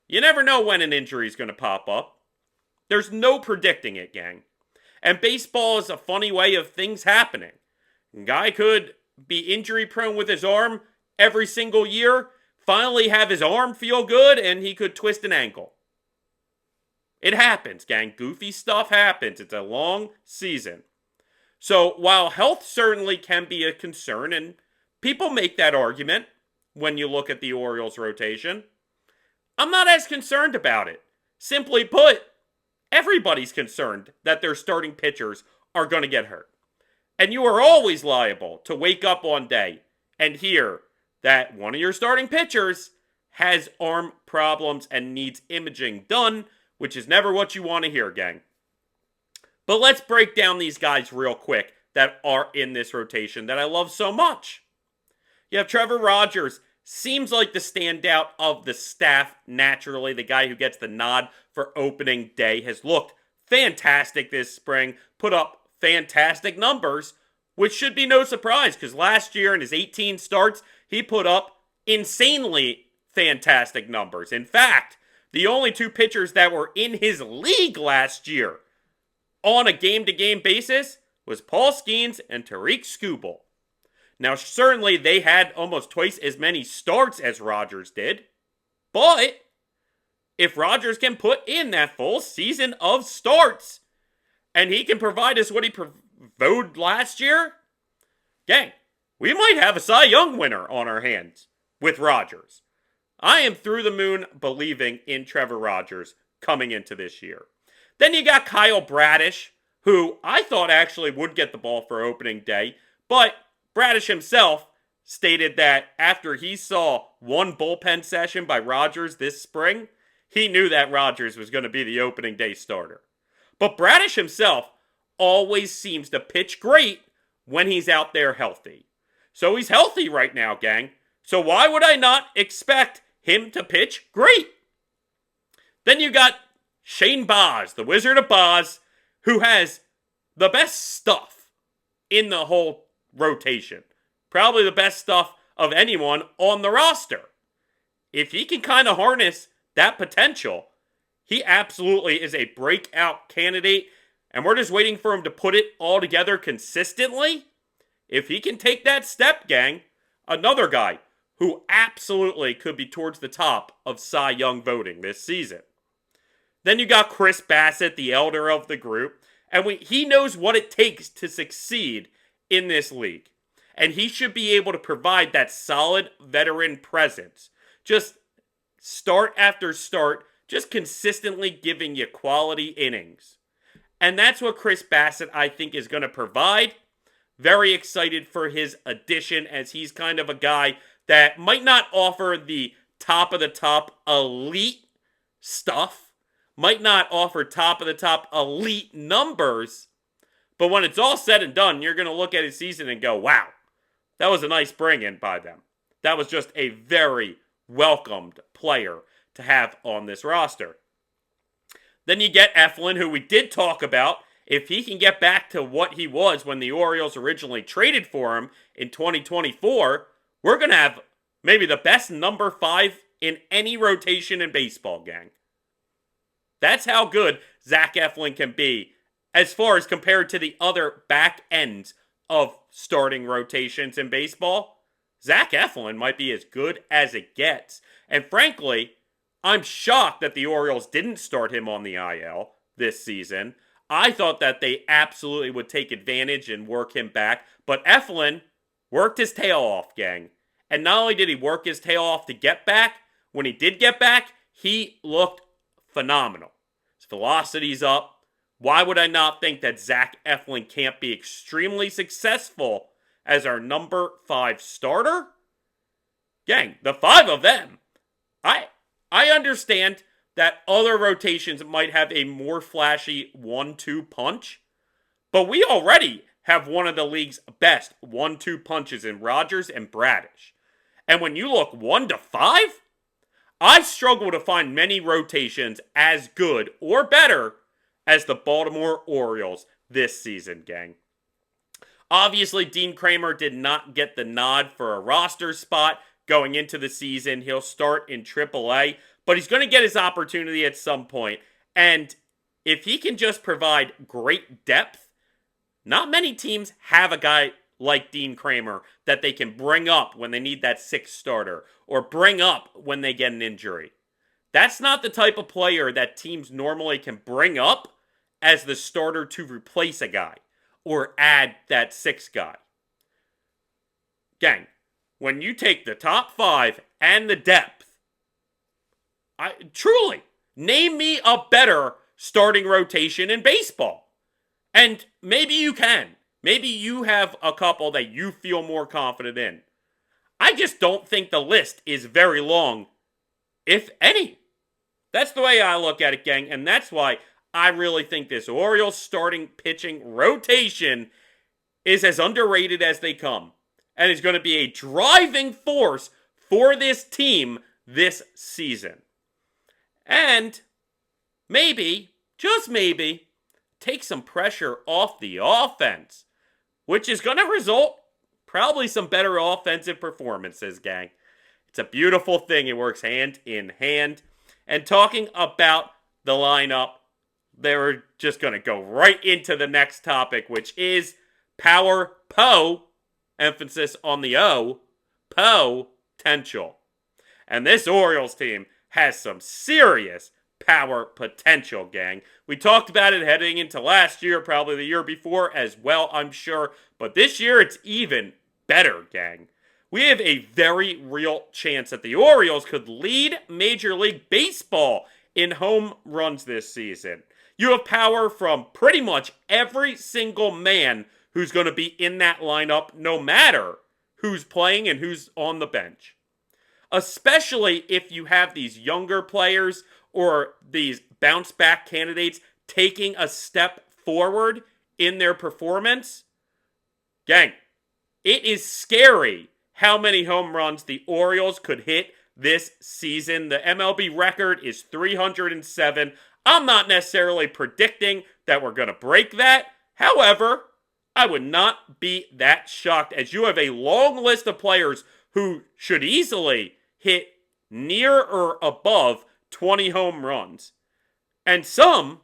You never know when an injury is going to pop up. There's no predicting it, gang. And baseball is a funny way of things happening. A guy could be injury prone with his arm every single year, finally have his arm feel good, and he could twist an ankle. It happens, gang. Goofy stuff happens. It's a long season. So while health certainly can be a concern, and people make that argument when you look at the Orioles rotation, I'm not as concerned about it. Simply put, everybody's concerned that their starting pitchers are going to get hurt. And you are always liable to wake up one day and hear that one of your starting pitchers has arm problems and needs imaging done, which is never what you want to hear, gang. But let's break down these guys real quick that are in this rotation that I love so much. You have Trevor Rogers, seems like the standout of the staff naturally, the guy who gets the nod for opening day, has looked fantastic this spring, put up fantastic numbers, which should be no surprise because last year in his 18 starts, he put up insanely fantastic numbers. In fact, the only 2 pitchers that were in his league last year on a game-to-game basis was Paul Skeens and Tariq Skubal. Now, certainly they had almost twice as many starts as Rogers did, but if Rogers can put in that full season of starts and he can provide us what he provided last year, gang, we might have a Cy Young winner on our hands with Rogers. I am through the moon believing in Trevor Rogers coming into this year. Then you got Kyle Bradish, who I thought actually would get the ball for opening day, but Bradish himself stated that after he saw one bullpen session by Rogers this spring, he knew that Rogers was going to be the opening day starter. But Bradish himself always seems to pitch great when he's out there healthy. So he's healthy right now, gang. So why would I not expect him to pitch great? Then you got Shane Baz, the Wizard of Baz, who has the best stuff in the whole rotation. Probably the best stuff of anyone on the roster. If he can kind of harness that potential, he absolutely is a breakout candidate, and we're just waiting for him to put it all together consistently. If he can take that step, gang, another guy who absolutely could be towards the top of Cy Young voting this season. Then you got Chris Bassett, the elder of the group, and he knows what it takes to succeed in this league. And he should be able to provide that solid veteran presence. Just start after start, just consistently giving you quality innings. And that's what Chris Bassett, I think, is going to provide. Very excited for his addition, as he's kind of a guy that might not offer the top of the top elite stuff, might not offer top of the top elite numbers, but when it's all said and done, you're going to look at his season and go, wow, that was a nice bring in by them. That was just a very welcomed player to have on this roster. Then you get Eflin, who we did talk about. If he can get back to what he was when the Orioles originally traded for him in 2024, we're going to have maybe the best number 5 in any rotation in baseball, gang. That's how good Zach Eflin can be as far as compared to the other back ends of starting rotations in baseball. Zach Eflin might be as good as it gets. And frankly, I'm shocked that the Orioles didn't start him on the IL this season. I thought that they absolutely would take advantage and work him back, but Eflin worked his tail off, gang. And not only did he work his tail off to get back, when he did get back, he looked phenomenal. His velocity's up. Why would I not think that Zach Eflin can't be extremely successful as our number 5 starter? Gang, the 5 of them. I understand that other rotations might have a more flashy 1-2 punch, but we already have one of the league's best 1-2 punches in Rogers and Bradish. And when you look 1 to 5, I struggle to find many rotations as good or better as the Baltimore Orioles this season, gang. Obviously, Dean Kramer did not get the nod for a roster spot going into the season. He'll start in AAA, but he's going to get his opportunity at some point. And if he can just provide great depth, not many teams have a guy like Dean Kramer that they can bring up when they need that 6th starter or bring up when they get an injury. That's not the type of player that teams normally can bring up as the starter to replace a guy or add that 6th guy. Gang, when you take the top 5 and the depth, truly, name me a better starting rotation in baseball. And maybe you can. Maybe you have a couple that you feel more confident in. I just don't think the list is very long, if any. That's the way I look at it, gang, and that's why I really think this Orioles starting pitching rotation is as underrated as they come, and is going to be a driving force for this team this season. And maybe, just maybe, take some pressure off the offense, which is going to result probably some better offensive performances, gang. It's a beautiful thing. It works hand in hand. And talking about the lineup, they're just going to go right into the next topic, which is power emphasis on the O, potential. And this Orioles team has some serious power potential, gang. We talked about it heading into last year, probably the year before as well, I'm sure. But this year, it's even better, gang. We have a very real chance that the Orioles could lead Major League Baseball in home runs this season. You have power from pretty much every single man who's going to be in that lineup, no matter who's playing and who's on the bench. Especially if you have these younger players or these bounce back candidates taking a step forward in their performance. Gang, it is scary how many home runs the Orioles could hit this season. The MLB record is 307. I'm not necessarily predicting that we're going to break that. However, I would not be that shocked as you have a long list of players who should easily hit near or above 20 home runs. And some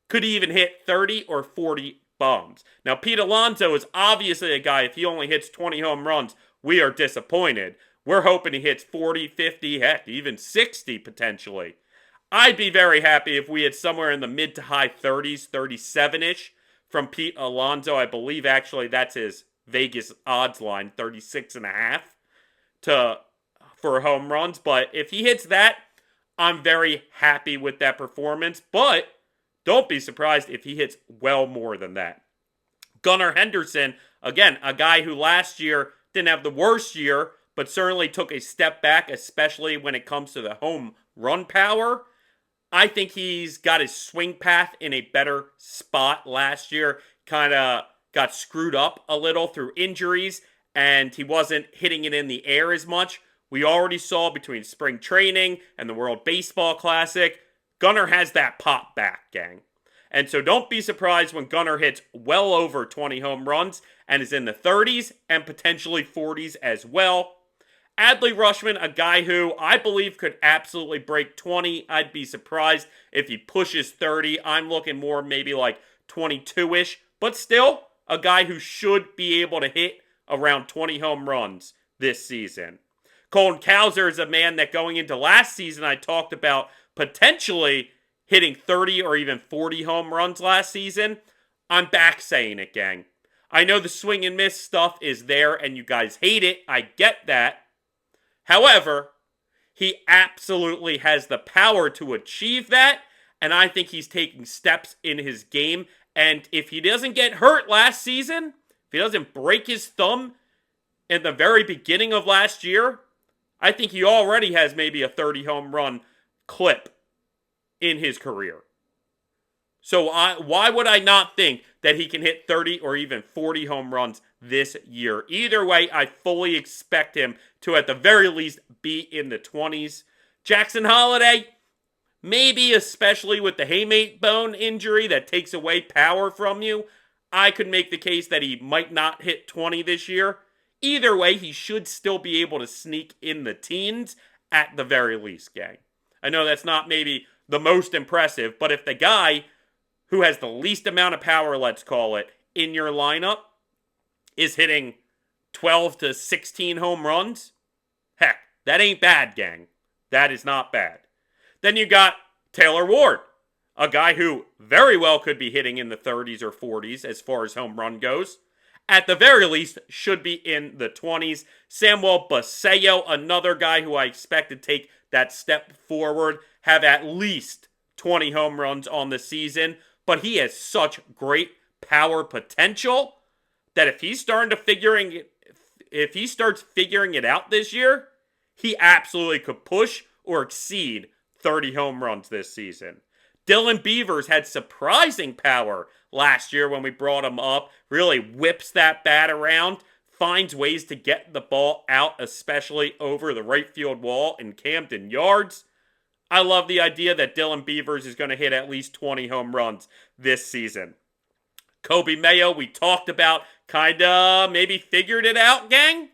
could even hit 30 or 40 bombs. Now, Pete Alonso is obviously a guy, if he only hits 20 home runs, we are disappointed. We're hoping he hits 40, 50, heck, even 60 potentially. I'd be very happy if we had somewhere in the mid to high 30s, 37-ish from Pete Alonso. I believe actually that's his Vegas odds line, 36.5 for home runs. But if he hits that, I'm very happy with that performance. But don't be surprised if he hits well more than that. Gunnar Henderson, again, a guy who last year didn't have the worst year, but certainly took a step back, especially when it comes to the home run power. I think he's got his swing path in a better spot last year. Kind of got screwed up a little through injuries, and he wasn't hitting it in the air as much. We already saw between spring training and the World Baseball Classic, Gunnar has that pop back, gang. And so don't be surprised when Gunnar hits well over 20 home runs and is in the 30s and potentially 40s as well. Adley Rutschman, a guy who I believe could absolutely break 20. I'd be surprised if he pushes 30. I'm looking more maybe like 22-ish. But still, a guy who should be able to hit around 20 home runs this season. Colton Cowser is a man that going into last season I talked about potentially hitting 30 or even 40 home runs last season. I'm back saying it, gang. I know the swing and miss stuff is there and you guys hate it. I get that. However, he absolutely has the power to achieve that, and I think he's taking steps in his game. And if he doesn't get hurt last season, if he doesn't break his thumb in the very beginning of last year, I think he already has maybe a 30 home run clip in his career. So why would I not think that he can hit 30 or even 40 home runs this year? Either way, I fully expect him to at the very least be in the 20s. Jackson Holliday, maybe especially with the hamate bone injury that takes away power from you, I could make the case that he might not hit 20 this year. Either way, he should still be able to sneak in the teens at the very least, gang. I know that's not maybe the most impressive, but if the guy who has the least amount of power, let's call it, in your lineup is hitting 12 to 16 home runs, heck, that ain't bad, gang. That is not bad. Then you got Taylor Ward, a guy who very well could be hitting in the 30s or 40s as far as home run goes. At the very least, should be in the 20s. Samuel Basallo, another guy who I expect to take that step forward, have at least 20 home runs on the season. But he has such great power potential that if he starts figuring it out this year, he absolutely could push or exceed 30 home runs this season. Dylan Beavers had surprising power last year when we brought him up. Really whips that bat around, finds ways to get the ball out, especially over the right field wall in Camden Yards. I love the idea that Dylan Beavers is going to hit at least 20 home runs this season. Kobe Mayo, we talked about, kinda maybe figured it out, gang.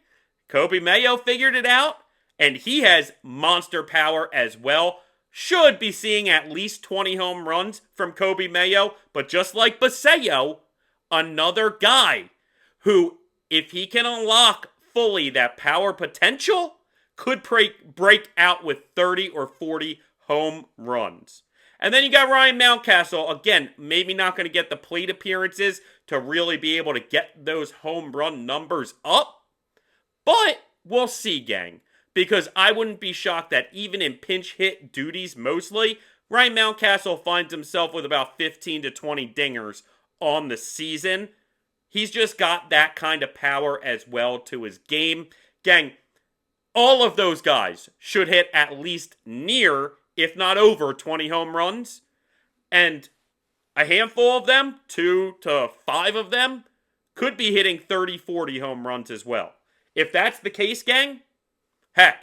Kobe Mayo figured it out, and he has monster power as well. Should be seeing at least 20 home runs from Kobe Mayo, but just like Basallo, another guy who, if he can unlock fully that power potential, could break out with 30 or 40 home runs. And then you got Ryan Mountcastle. Again, maybe not going to get the plate appearances to really be able to get those home run numbers up. But we'll see, gang. Because I wouldn't be shocked that even in pinch hit duties mostly, Ryan Mountcastle finds himself with about 15 to 20 dingers on the season. He's just got that kind of power as well to his game. Gang, all of those guys should hit at least near, if not over, 20 home runs. And a handful of them, 2 to 5 of them, could be hitting 30, 40 home runs as well. If that's the case, gang, heck,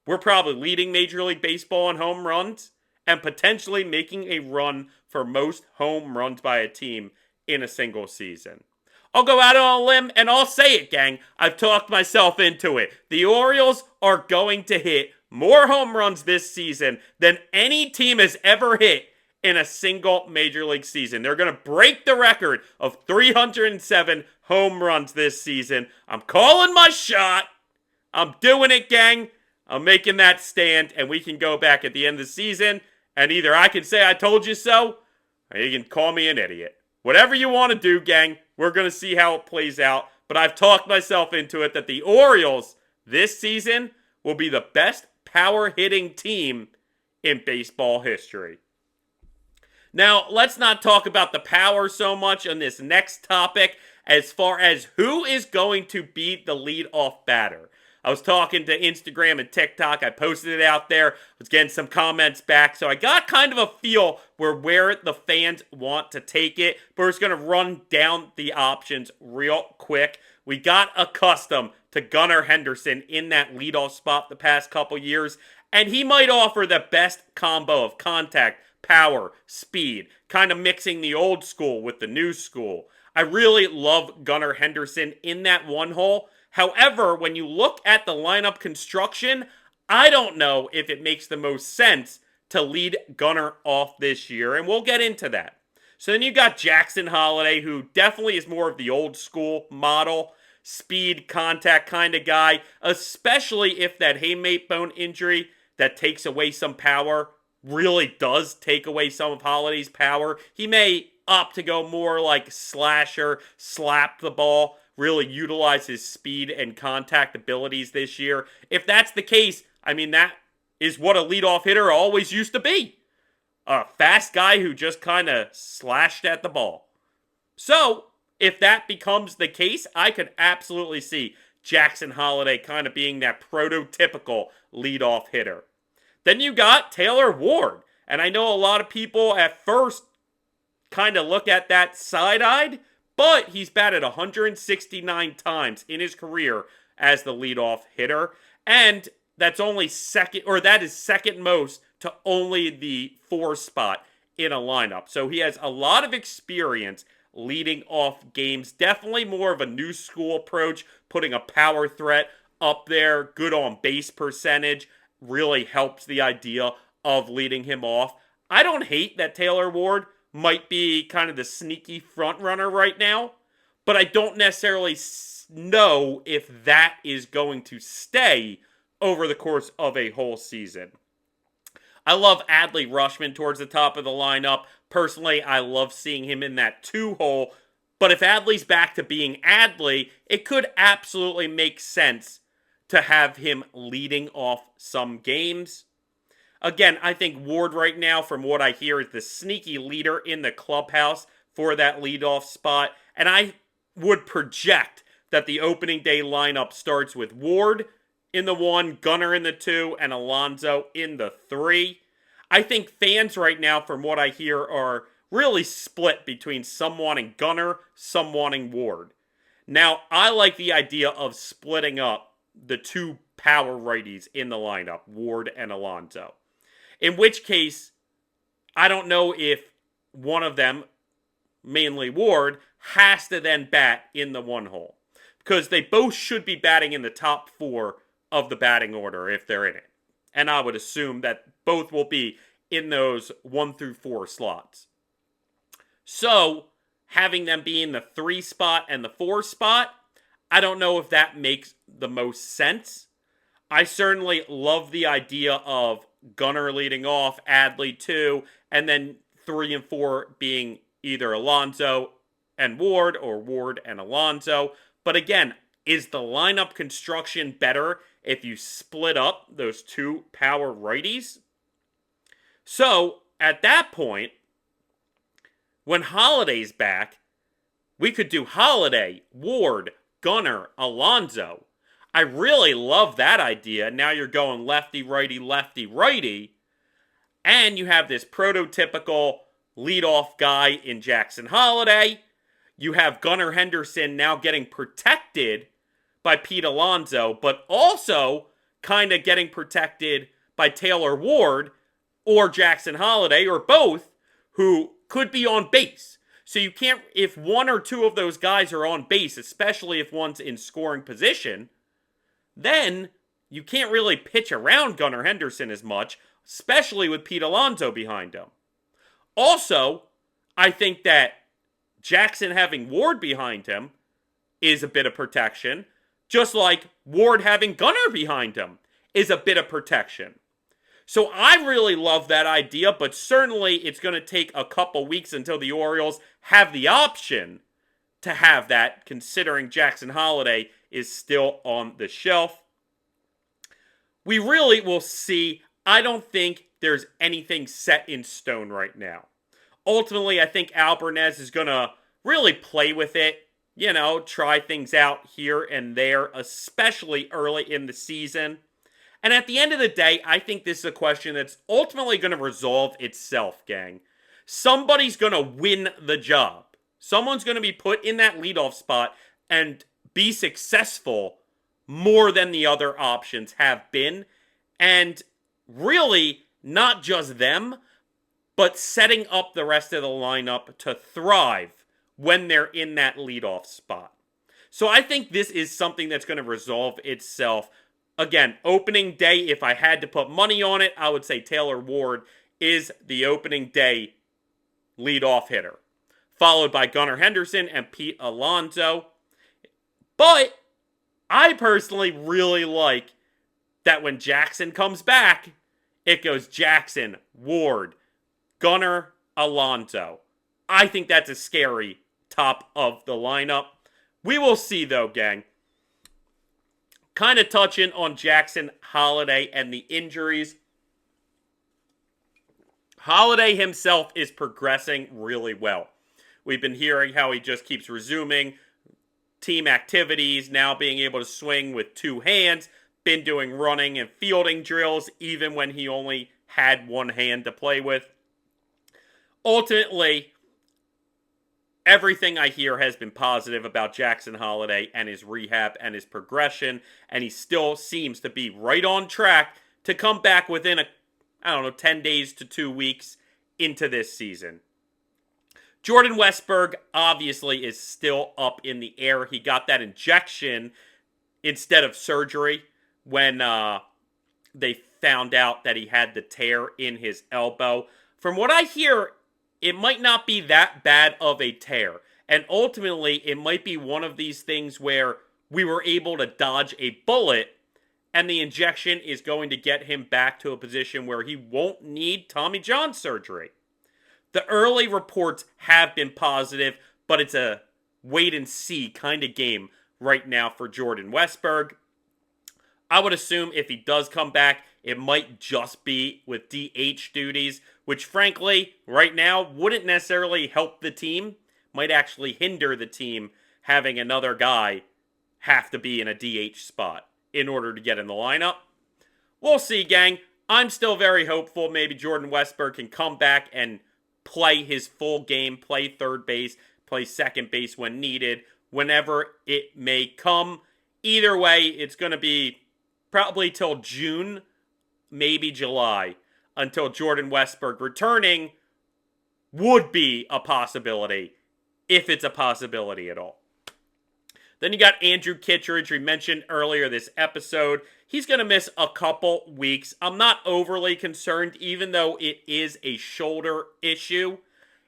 we're probably leading Major League Baseball in home runs and potentially making a run for most home runs by a team in a single season. I'll go out on a limb and I'll say it, gang. I've talked myself into it. The Orioles are going to hit more home runs this season than any team has ever hit in a single Major League season. They're going to break the record of 307 home runs this season. I'm calling my shot. I'm doing it, gang. I'm making that stand, and we can go back at the end of the season, and either I can say I told you so, or you can call me an idiot. Whatever you want to do, gang, we're going to see how it plays out, but I've talked myself into it that the Orioles this season will be the best power-hitting team in baseball history. Now, let's not talk about the power so much on this next topic as far as who is going to be the leadoff batter. I was talking to Instagram and TikTok. I posted it out there. I was getting some comments back. So I got kind of a feel where the fans want to take it. But we're just going to run down the options real quick. We got accustomed to Gunnar Henderson in that leadoff spot the past couple years. And he might offer the best combo of contact, power, speed. Kind of mixing the old school with the new school. I really love Gunnar Henderson in that one hole. However, when you look at the lineup construction, I don't know if it makes the most sense to lead Gunnar off this year, and we'll get into that. So then you got Jackson Holliday, who definitely is more of the old school model. speed, contact kind of guy, especially if that hamate bone injury that takes away some power really does take away some of Holiday's power. He may opt to go more like slasher, slap the ball, really utilize his speed and contact abilities this year. If that's the case, I mean, that is what a leadoff hitter always used to be. A fast guy who just kind of slashed at the ball. So, if that becomes the case, I could absolutely see Jackson Holliday kind of being that prototypical leadoff hitter. Then you got Taylor Ward. And I know a lot of people at first kind of look at that side-eyed, but he's batted 169 times in his career as the leadoff hitter. And that's only second, or that is second most to only the 4 spot in a lineup. So he has a lot of experience leading off games. Definitely more of a new school approach, putting a power threat up there. Good on base percentage. Really helps the idea of leading him off. I don't hate that Taylor Ward might be kind of the sneaky front runner right now, but I don't necessarily know if that is going to stay over the course of a whole season. I love Adley Rutschman towards the top of the lineup. Personally, I love seeing him in that 2-hole. But if Adley's back to being Adley, it could absolutely make sense to have him leading off some games. Again, I think Ward right now, from what I hear, is the sneaky leader in the clubhouse for that leadoff spot. And I would project that the opening day lineup starts with Ward in the 1, Gunnar in the 2, and Alonso in the 3. I think fans right now, from what I hear, are really split between some wanting Gunnar, some wanting Ward. Now, I like the idea of splitting up the 2 power righties in the lineup, Ward and Alonso. In which case, I don't know if one of them, mainly Ward, has to then bat in the 1 hole. Because they both should be batting in the top 4 of the batting order if they're in it. And I would assume that both will be in those 1 through 4 slots. So, having them be in the 3 spot and the 4 spot, I don't know if that makes the most sense. I certainly love the idea of Gunnar leading off, Adley 2, and then 3 and 4 being either Alonso and Ward or Ward and Alonso. But again, is the lineup construction better if you split up those 2 power righties? So, at that point, when Holiday's back, we could do Holiday, Ward, Gunnar, Alonso. I really love that idea. Now you're going lefty, righty, and you have this prototypical leadoff guy in Jackson Holiday. You have Gunnar Henderson now getting protected by Pete Alonso, but also kind of getting protected by Taylor Ward or Jackson Holiday, or both, who could be on base. So you can't, if 1 or 2 of those guys are on base, especially if one's in scoring position, then you can't really pitch around Gunnar Henderson as much, especially with Pete Alonso behind him. Also, I think that Jackson having Ward behind him is a bit of protection, just like Ward having Gunnar behind him is a bit of protection. So I really love that idea, but certainly it's going to take a couple weeks until the Orioles have the option to have that, considering Jackson Holiday is still on the shelf. We really will see. I don't think there's anything set in stone right now. Ultimately, I think Alvarez is going to really play with it, try things out here and there, especially early in the season. And at the end of the day, I think this is a question that's ultimately going to resolve itself, gang. Somebody's going to win the job. Someone's going to be put in that leadoff spot and be successful more than the other options have been. And really, not just them, but setting up the rest of the lineup to thrive when they're in that leadoff spot. So I think this is something that's going to resolve itself. Again, opening day, if I had to put money on it, I would say Taylor Ward is the opening day leadoff hitter, followed by Gunnar Henderson and Pete Alonso. But I personally really like that when Jackson comes back, it goes Jackson, Ward, Gunnar, Alonso. I think that's a scary top of the lineup. We will see though, gang. Kind of touching on Jackson Holiday and the injuries. Holiday himself is progressing really well. We've been hearing how he just keeps resuming team activities, now being able to swing with two hands, been doing running and fielding drills even when he only had one hand to play with. Ultimately, everything I hear has been positive about Jackson Holiday and his rehab and his progression, and he still seems to be right on track to come back within 10 days to 2 weeks into this season. Jordan Westburg obviously is still up in the air. He got that injection instead of surgery when they found out that he had the tear in his elbow. From what I hear, it might not be that bad of a tear. And ultimately, it might be one of these things where we were able to dodge a bullet and the injection is going to get him back to a position where he won't need Tommy John surgery. The early reports have been positive, but it's a wait and see kind of game right now for Jordan Westburg. I would assume if he does come back, it might just be with DH duties, which frankly, right now, wouldn't necessarily help the team. Might actually hinder the team having another guy have to be in a DH spot in order to get in the lineup. We'll see, gang. I'm still very hopeful maybe Jordan Westburg can come back and play his full game, play third base, play second base when needed, whenever it may come. Either way, it's going to be probably till June, maybe July, until Jordan Westburg returning would be a possibility, if it's a possibility at all. Then you got Andrew Kittredge, we mentioned earlier this episode. He's going to miss a couple weeks. I'm not overly concerned, even though it is a shoulder issue.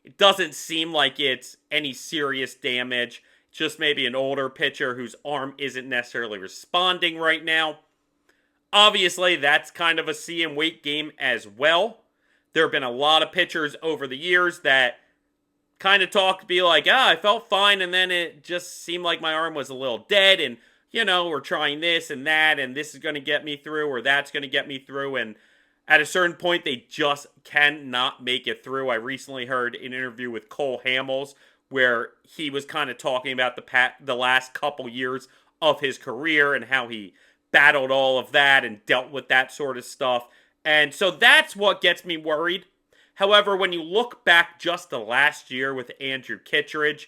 It doesn't seem like it's any serious damage. Just maybe an older pitcher whose arm isn't necessarily responding right now. Obviously, that's kind of a see and wait game as well. There have been a lot of pitchers over the years that kind of be like, I felt fine, and then it just seemed like my arm was a little dead, and, we're trying this and that, and this is going to get me through, or that's going to get me through, and at a certain point, they just cannot make it through. I recently heard an interview with Cole Hamels, where he was kind of talking about the last couple years of his career, and how he battled all of that, and dealt with that sort of stuff, and so that's what gets me worried. However, when you look back just the last year with Andrew Kittredge,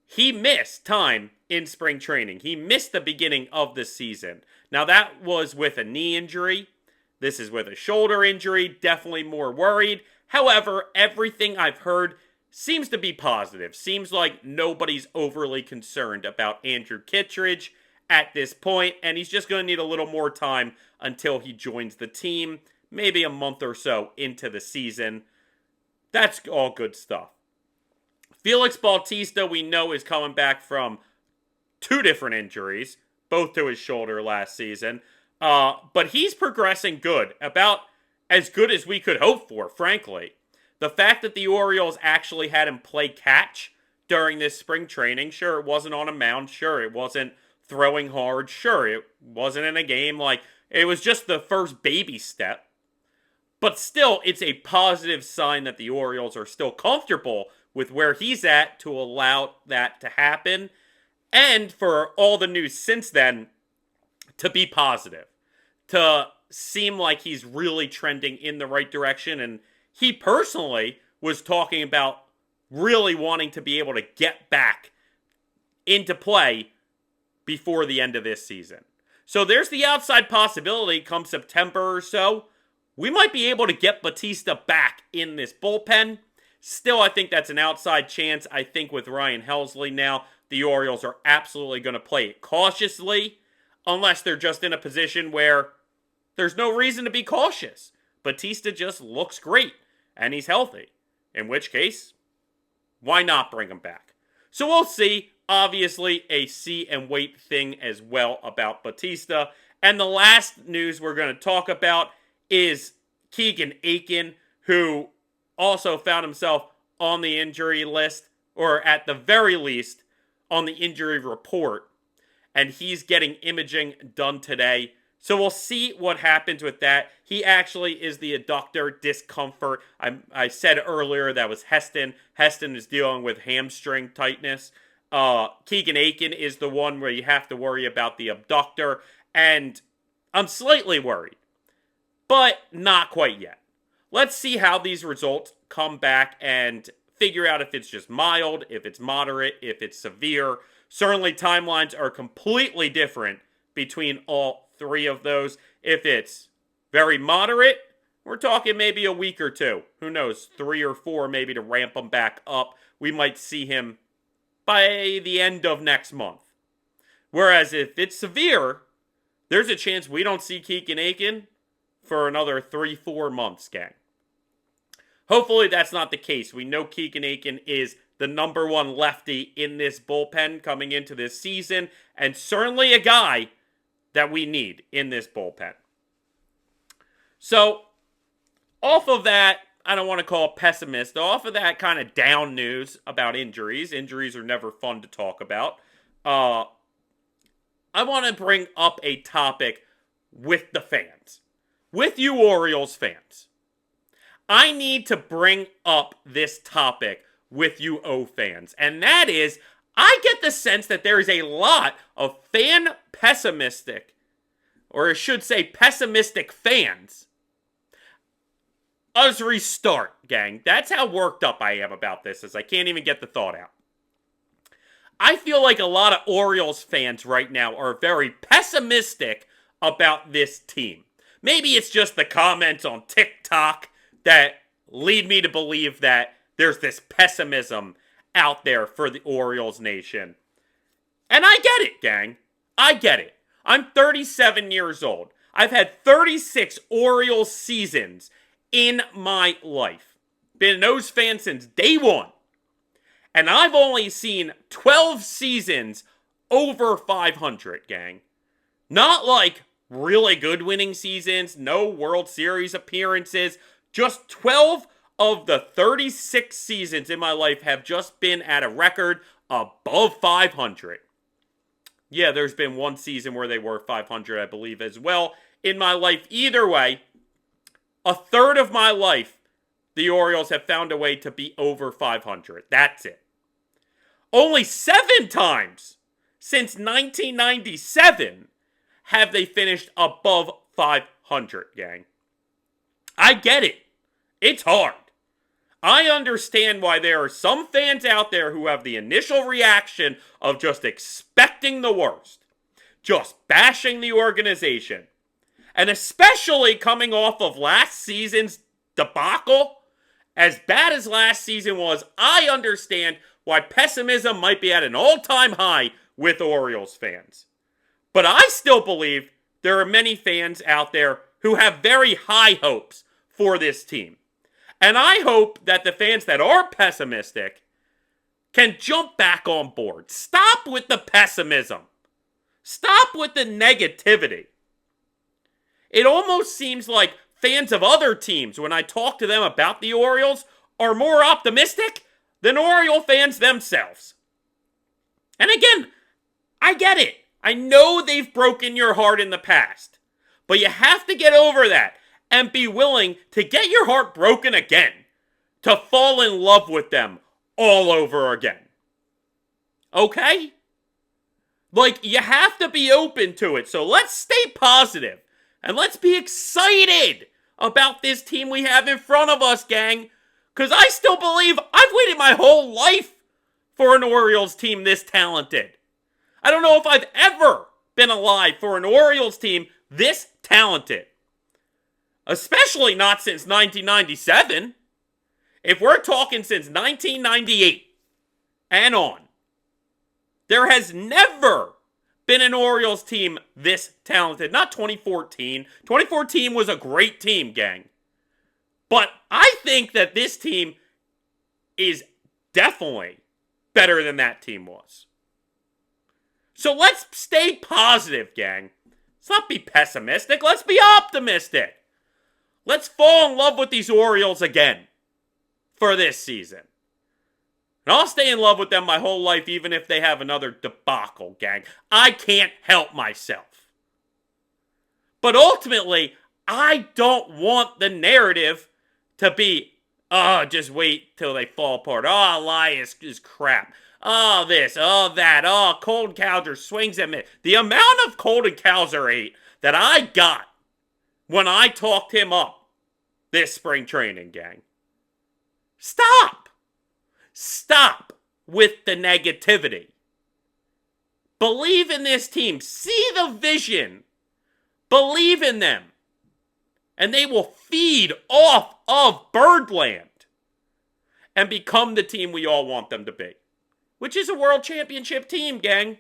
he missed time in spring training. He missed the beginning of the season. Now, that was with a knee injury. This is with a shoulder injury. Definitely more worried. However, everything I've heard seems to be positive. Seems like nobody's overly concerned about Andrew Kittredge at this point, and he's just going to need a little more time until he joins the team. Maybe a month or so into the season. That's all good stuff. Felix Bautista, we know, is coming back from 2 different injuries, both to his shoulder last season. But he's progressing good, about as good as we could hope for, frankly. The fact that the Orioles actually had him play catch during this spring training, sure, it wasn't on a mound, sure, it wasn't throwing hard, sure, it wasn't in a game, it was just the first baby step. But still, it's a positive sign that the Orioles are still comfortable with where he's at to allow that to happen. And for all the news since then to be positive. To seem like he's really trending in the right direction. And he personally was talking about really wanting to be able to get back into play before the end of this season. So there's the outside possibility come September or so. We might be able to get Bautista back in this bullpen. Still, I think that's an outside chance. I think with Ryan Helsley now, the Orioles are absolutely going to play it cautiously, unless they're just in a position where there's no reason to be cautious. Bautista just looks great, and he's healthy. In which case, why not bring him back? So we'll see. obviously a see and wait thing as well about Batista. And the last news we're going to talk about is Keegan Aiken, who also found himself on the injury list, or at the very least, on the injury report. And he's getting imaging done today. So we'll see what happens with that. He actually is the adductor discomfort. I said earlier that was Heston. Heston is dealing with hamstring tightness. Keegan Aiken is the one where you have to worry about the abductor. And I'm slightly worried, but not quite yet. Let's see how these results come back and figure out if it's just mild, if it's moderate, if it's severe. Certainly timelines are completely different between all three of those. If it's very moderate, we're talking maybe a week or two. Who knows, 3 or 4 maybe to ramp him back up. We might see him by the end of next month. Whereas if it's severe, there's a chance we don't see Keegan Aiken for another 3-4 months, gang. Hopefully that's not the case. We know Keegan Aiken is the number 1 lefty in this bullpen coming into this season, and certainly a guy that we need in this bullpen. So, off of that, I don't want to call it pessimist, off of that kind of down news about injuries. Injuries are never fun to talk about. I want to bring up a topic with the fans. With you Orioles fans. I need to bring up this topic with you O fans. And that is, I get the sense that there is a lot of pessimistic fans. Let's restart, gang. That's how worked up I am about this, as I can't even get the thought out. I feel like a lot of Orioles fans right now are very pessimistic about this team. Maybe it's just the comments on TikTok that lead me to believe that there's this pessimism out there for the Orioles nation. And I get it, gang. I get it. I'm 37 years old. I've had 36 Orioles seasons in my life. Been an O's fan since day one. And I've only seen 12 seasons over 500, gang. Not like really good winning seasons, no World Series appearances. Just 12 of the 36 seasons in my life have just been at a record above 500. Yeah, there's been one season where they were 500, I believe, as well in my life. Either way, a third of my life, the Orioles have found a way to be over 500. That's it. Only 7 times since 1997 have they finished above 500, gang. I get it. It's hard. I understand why there are some fans out there who have the initial reaction of just expecting the worst. Just bashing the organization. And especially coming off of last season's debacle. As bad as last season was, I understand why pessimism might be at an all-time high with Orioles fans. But I still believe there are many fans out there who have very high hopes for this team. And I hope that the fans that are pessimistic can jump back on board. Stop with the pessimism. Stop with the negativity. It almost seems like fans of other teams, when I talk to them about the Orioles, are more optimistic than Oriole fans themselves. And again, I get it. I know they've broken your heart in the past. But you have to get over that and be willing to get your heart broken again. To fall in love with them all over again. Okay? Like, you have to be open to it. So let's stay positive. And let's be excited about this team we have in front of us, gang. Because I still believe I've waited my whole life for an Orioles team this talented. I don't know if I've ever been alive for an Orioles team this talented. Especially not since 1997. If we're talking since 1998 and on, there has never been an Orioles team this talented. Not 2014. 2014 was a great team, gang. But I think that this team is definitely better than that team was. So let's stay positive, gang. Let's not be pessimistic. Let's be optimistic. Let's fall in love with these Orioles again for this season. And I'll stay in love with them my whole life, even if they have another debacle, gang. I can't help myself. But ultimately, I don't want the narrative to be, oh, just wait till they fall apart. Oh, Elias is crap. Oh, this, oh, that. Oh, Colton Cowser swings at me. The amount of Colton Cowser hate that I got when I talked him up this spring training, gang. Stop. Stop with the negativity. Believe in this team. See the vision. Believe in them. And they will feed off of Birdland and become the team we all want them to be. Which is a world championship team, gang.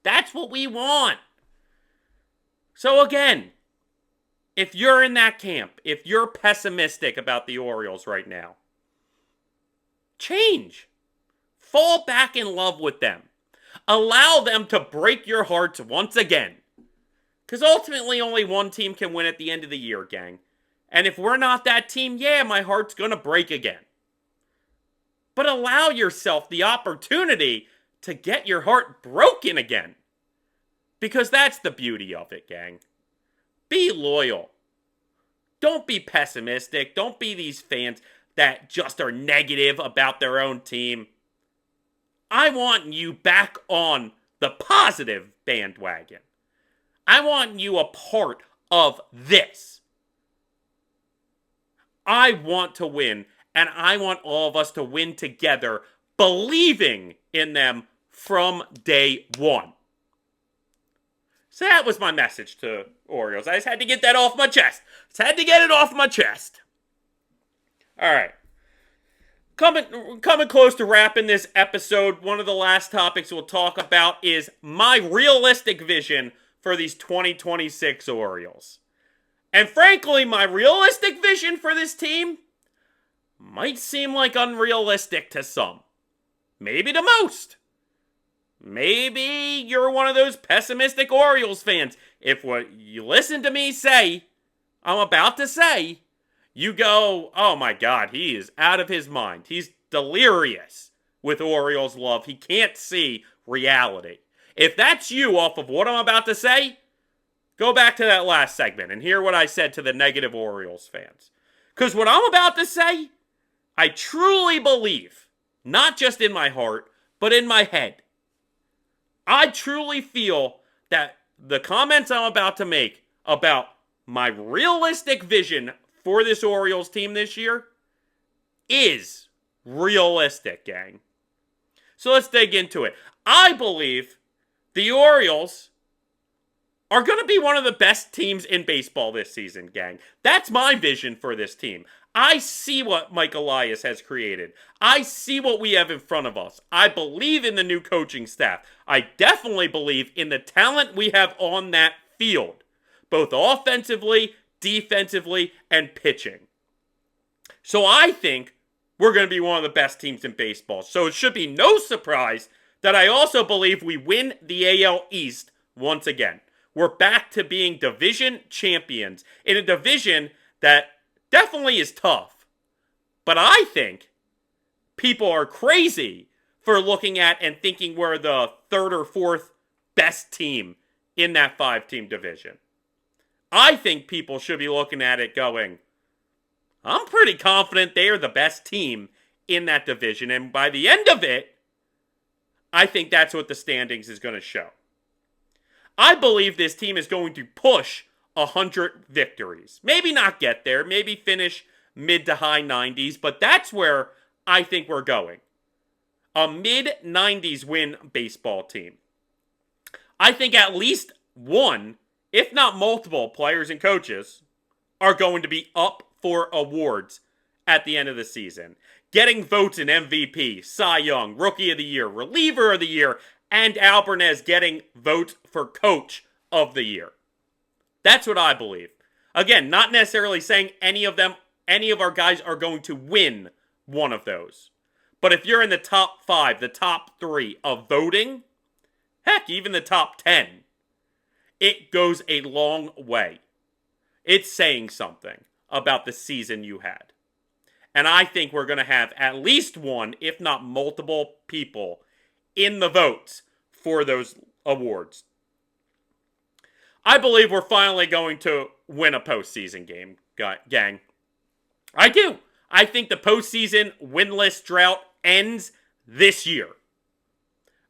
That's what we want. So again, if you're in that camp, if you're pessimistic about the Orioles right now, change. Fall back in love with them. Allow them to break your hearts once again. Because ultimately only one team can win at the end of the year, gang. And if we're not that team, yeah, my heart's going to break again. But allow yourself the opportunity to get your heart broken again. Because that's the beauty of it, gang. Be loyal. Don't be pessimistic. Don't be these fans that just are negative about their own team. I want you back on the positive bandwagon. I want you a part of this. I want to win, and I want all of us to win together, believing in them from day one. So that was my message to Orioles. I just had to get that off my chest. Just had to get it off my chest. All right. Coming close to wrapping this episode, one of the last topics we'll talk about is my realistic vision for these 2026 Orioles. And frankly, my realistic vision for this team might seem like unrealistic to some. Maybe to most. Maybe you're one of those pessimistic Orioles fans. If what you listen to me say, I'm about to say, you go, oh my God, he is out of his mind. He's delirious with Orioles love. He can't see reality. If that's you off of what I'm about to say, go back to that last segment and hear what I said to the negative Orioles fans. Because what I'm about to say, I truly believe, not just in my heart, but in my head. I truly feel that the comments I'm about to make about my realistic vision for this Orioles team this year is realistic, gang. So let's dig into it. I believe the Orioles are going to be one of the best teams in baseball this season, gang. That's my vision for this team. I see what Mike Elias has created. I see what we have in front of us. I believe in the new coaching staff. I definitely believe in the talent we have on that field, both offensively, defensively, and pitching. So I think we're going to be one of the best teams in baseball. So it should be no surprise that I also believe we win the AL East once again. We're back to being division champions in a division that definitely is tough. But I think people are crazy for looking at and thinking we're the third or fourth best team in that 5-team division. I think people should be looking at it going, I'm pretty confident they are the best team in that division. And by the end of it, I think that's what the standings is going to show. I believe this team is going to push 100 victories. Maybe not get there, maybe finish mid to high 90s, but that's where I think we're going. A mid-90s win baseball team. I think at least one, if not multiple players and coaches are going to be up for awards at the end of the season. Getting votes in MVP, Cy Young, Rookie of the Year, Reliever of the Year, and Alvarez getting votes for Coach of the Year. That's what I believe. Again, not necessarily saying any of our guys are going to win one of those. But if you're in the top 5, the top 3 of voting, heck, even the top 10, it goes a long way. It's saying something about the season you had. And I think we're going to have at least one, if not multiple people in the votes for those awards. I believe we're finally going to win a postseason game, gang. I do. I think the postseason winless drought ends this year.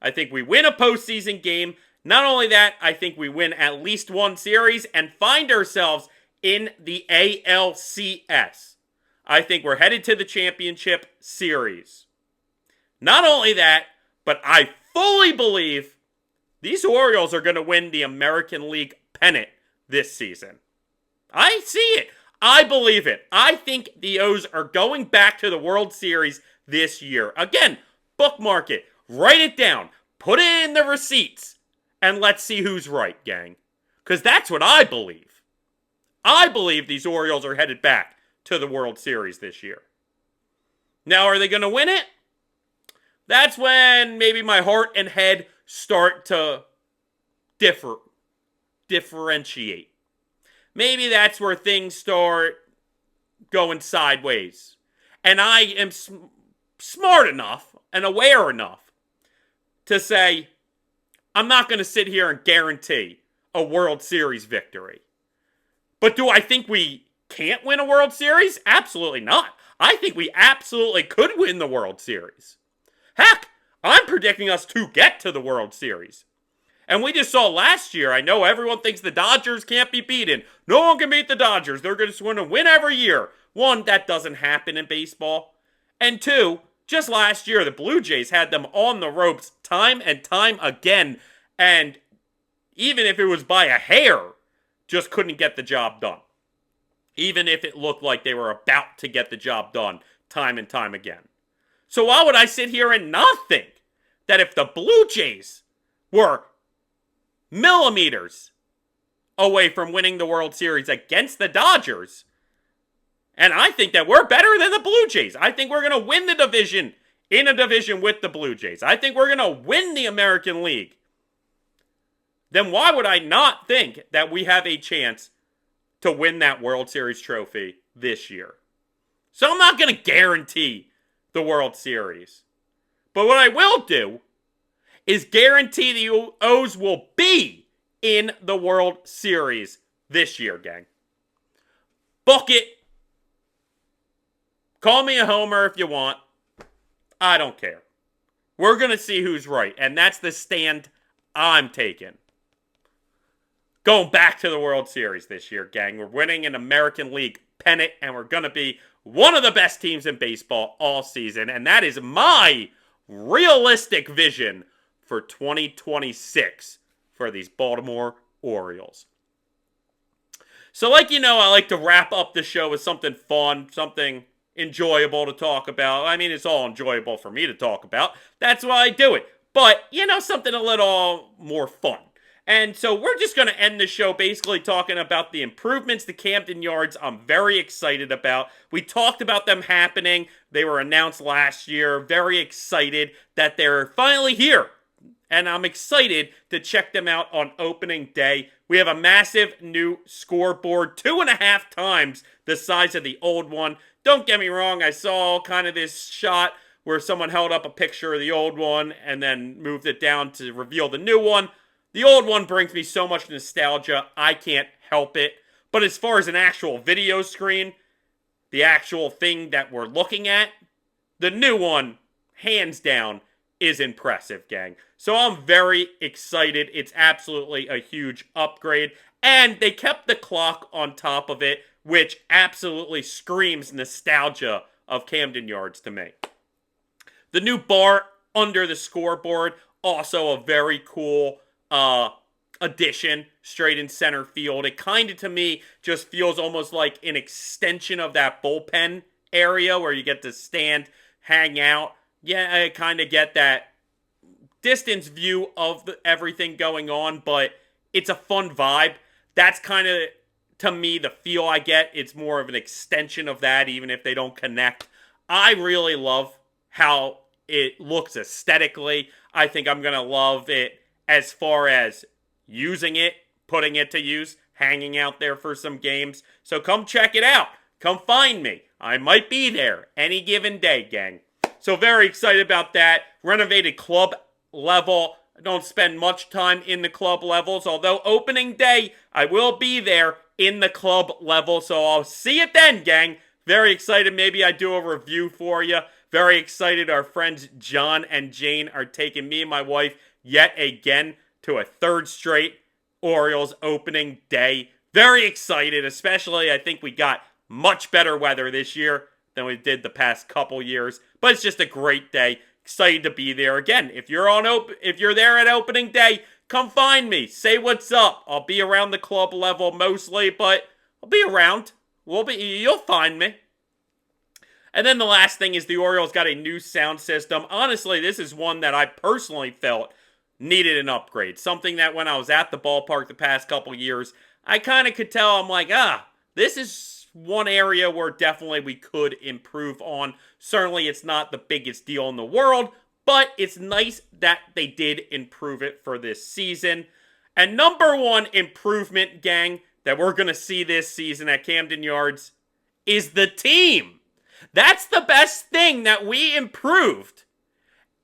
I think we win a postseason game. Not only that, I think we win at least one series and find ourselves in the ALCS. I think we're headed to the championship series. Not only that, but I fully believe these Orioles are going to win the American League pennant this season. I see it. I believe it. I think the O's are going back to the World Series this year. Again, bookmark it. Write it down. Put it in the receipts. And let's see who's right, gang. Because that's what I believe. I believe these Orioles are headed back to the World Series this year. Now, are they going to win it? That's when maybe my heart and head start to differentiate. Maybe that's where things start going sideways. And I am smart enough and aware enough to say, I'm not going to sit here and guarantee a World Series victory. But do I think we can't win a World Series? Absolutely not. I think we absolutely could win the World Series. Heck, I'm predicting us to get to the World Series. And we just saw last year, I know everyone thinks the Dodgers can't be beaten. No one can beat the Dodgers. They're just going to win every year. One, that doesn't happen in baseball. And two, just last year, the Blue Jays had them on the ropes time and time again. And even if it was by a hair, just couldn't get the job done. Even if it looked like they were about to get the job done time and time again. So why would I sit here and not think that if the Blue Jays were millimeters away from winning the World Series against the Dodgers, and I think that we're better than the Blue Jays. I think we're going to win the division in a division with the Blue Jays. I think we're going to win the American League. Then why would I not think that we have a chance to win that World Series trophy this year? So I'm not going to guarantee the World Series. But what I will do is guarantee the O's will be in the World Series this year, gang. Book it. Call me a homer if you want. I don't care. We're going to see who's right. And that's the stand I'm taking. Going back to the World Series this year, gang. We're winning an American League pennant, and we're going to be one of the best teams in baseball all season. And that is my realistic vision for 2026 for these Baltimore Orioles. So like you know, I like to wrap up the show with something fun, something enjoyable to talk about. I mean, it's all enjoyable for me to talk about. That's why I do it. But, you know, something a little more fun. And so we're just going to end the show basically talking about the improvements to Camden Yards I'm very excited about. We talked about them happening. They were announced last year. Very excited that they're finally here. And I'm excited to check them out on opening day. We have a massive new scoreboard, 2.5 times the size of the old one. Don't get me wrong, I saw kind of this shot where someone held up a picture of the old one and then moved it down to reveal the new one. The old one brings me so much nostalgia, I can't help it. But as far as an actual video screen, the actual thing that we're looking at, the new one, hands down, is impressive, gang. So I'm very excited. It's absolutely a huge upgrade. And they kept the clock on top of it, which absolutely screams nostalgia of Camden Yards to me. The new bar under the scoreboard, also a very cool addition straight in center field. It kind of, to me, just feels almost like an extension of that bullpen area where you get to stand, hang out. Yeah, I kind of get that distance view of everything going on, but it's a fun vibe. That's kind of, to me, the feel I get. It's more of an extension of that, even if they don't connect. I really love how it looks aesthetically. I think I'm going to love it as far as using it, putting it to use, hanging out there for some games. So come check it out. Come find me. I might be there any given day, gang. So very excited about that. Renovated club level. I don't spend much time in the club levels, although opening day, I will be there in the club level. So I'll see you then, gang. Very excited. Maybe I do a review for you. Very excited. Our friends John and Jane are taking me and my wife yet again to a third straight Orioles opening day. Very excited, especially I think we got much better weather this year than we did the past couple years. But it's just a great day. Excited to be there again. If you're there at opening day, come find me. Say what's up. I'll be around the club level mostly, but I'll be around. You'll find me. And then the last thing is the Orioles got a new sound system. Honestly, this is one that I personally felt needed an upgrade. Something that when I was at the ballpark the past couple years, I kind of could tell, I'm like, this is one area where definitely we could improve on. Certainly it's not the biggest deal in the world, but it's nice that they did improve it for this season. And number one improvement, gang, that we're going to see this season at Camden Yards is the team. That's the best thing that we improved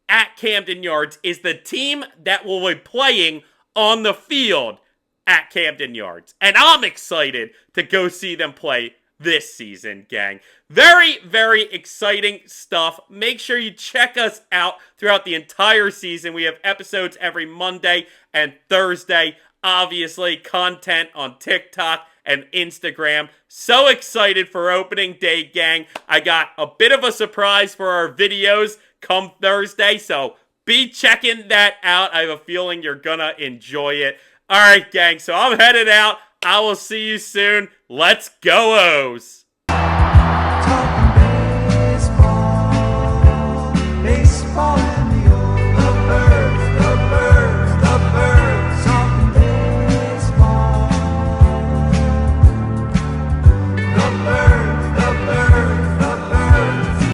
at Camden Yards is the team that will be playing on the field at Camden Yards. And I'm excited to go see them play this season, gang. Very, very exciting stuff. Make sure you check us out throughout the entire season. We have episodes every Monday and Thursday. Obviously, content on TikTok and Instagram. So excited for opening day, gang. I got a bit of a surprise for our videos come Thursday, so be checking that out. I have a feeling you're gonna enjoy it. Alright, gang, so I'm headed out. I will see you soon. Let's go, O's! Talking baseball, baseball and the old. The birds, the birds, the birds. Talking baseball, the birds.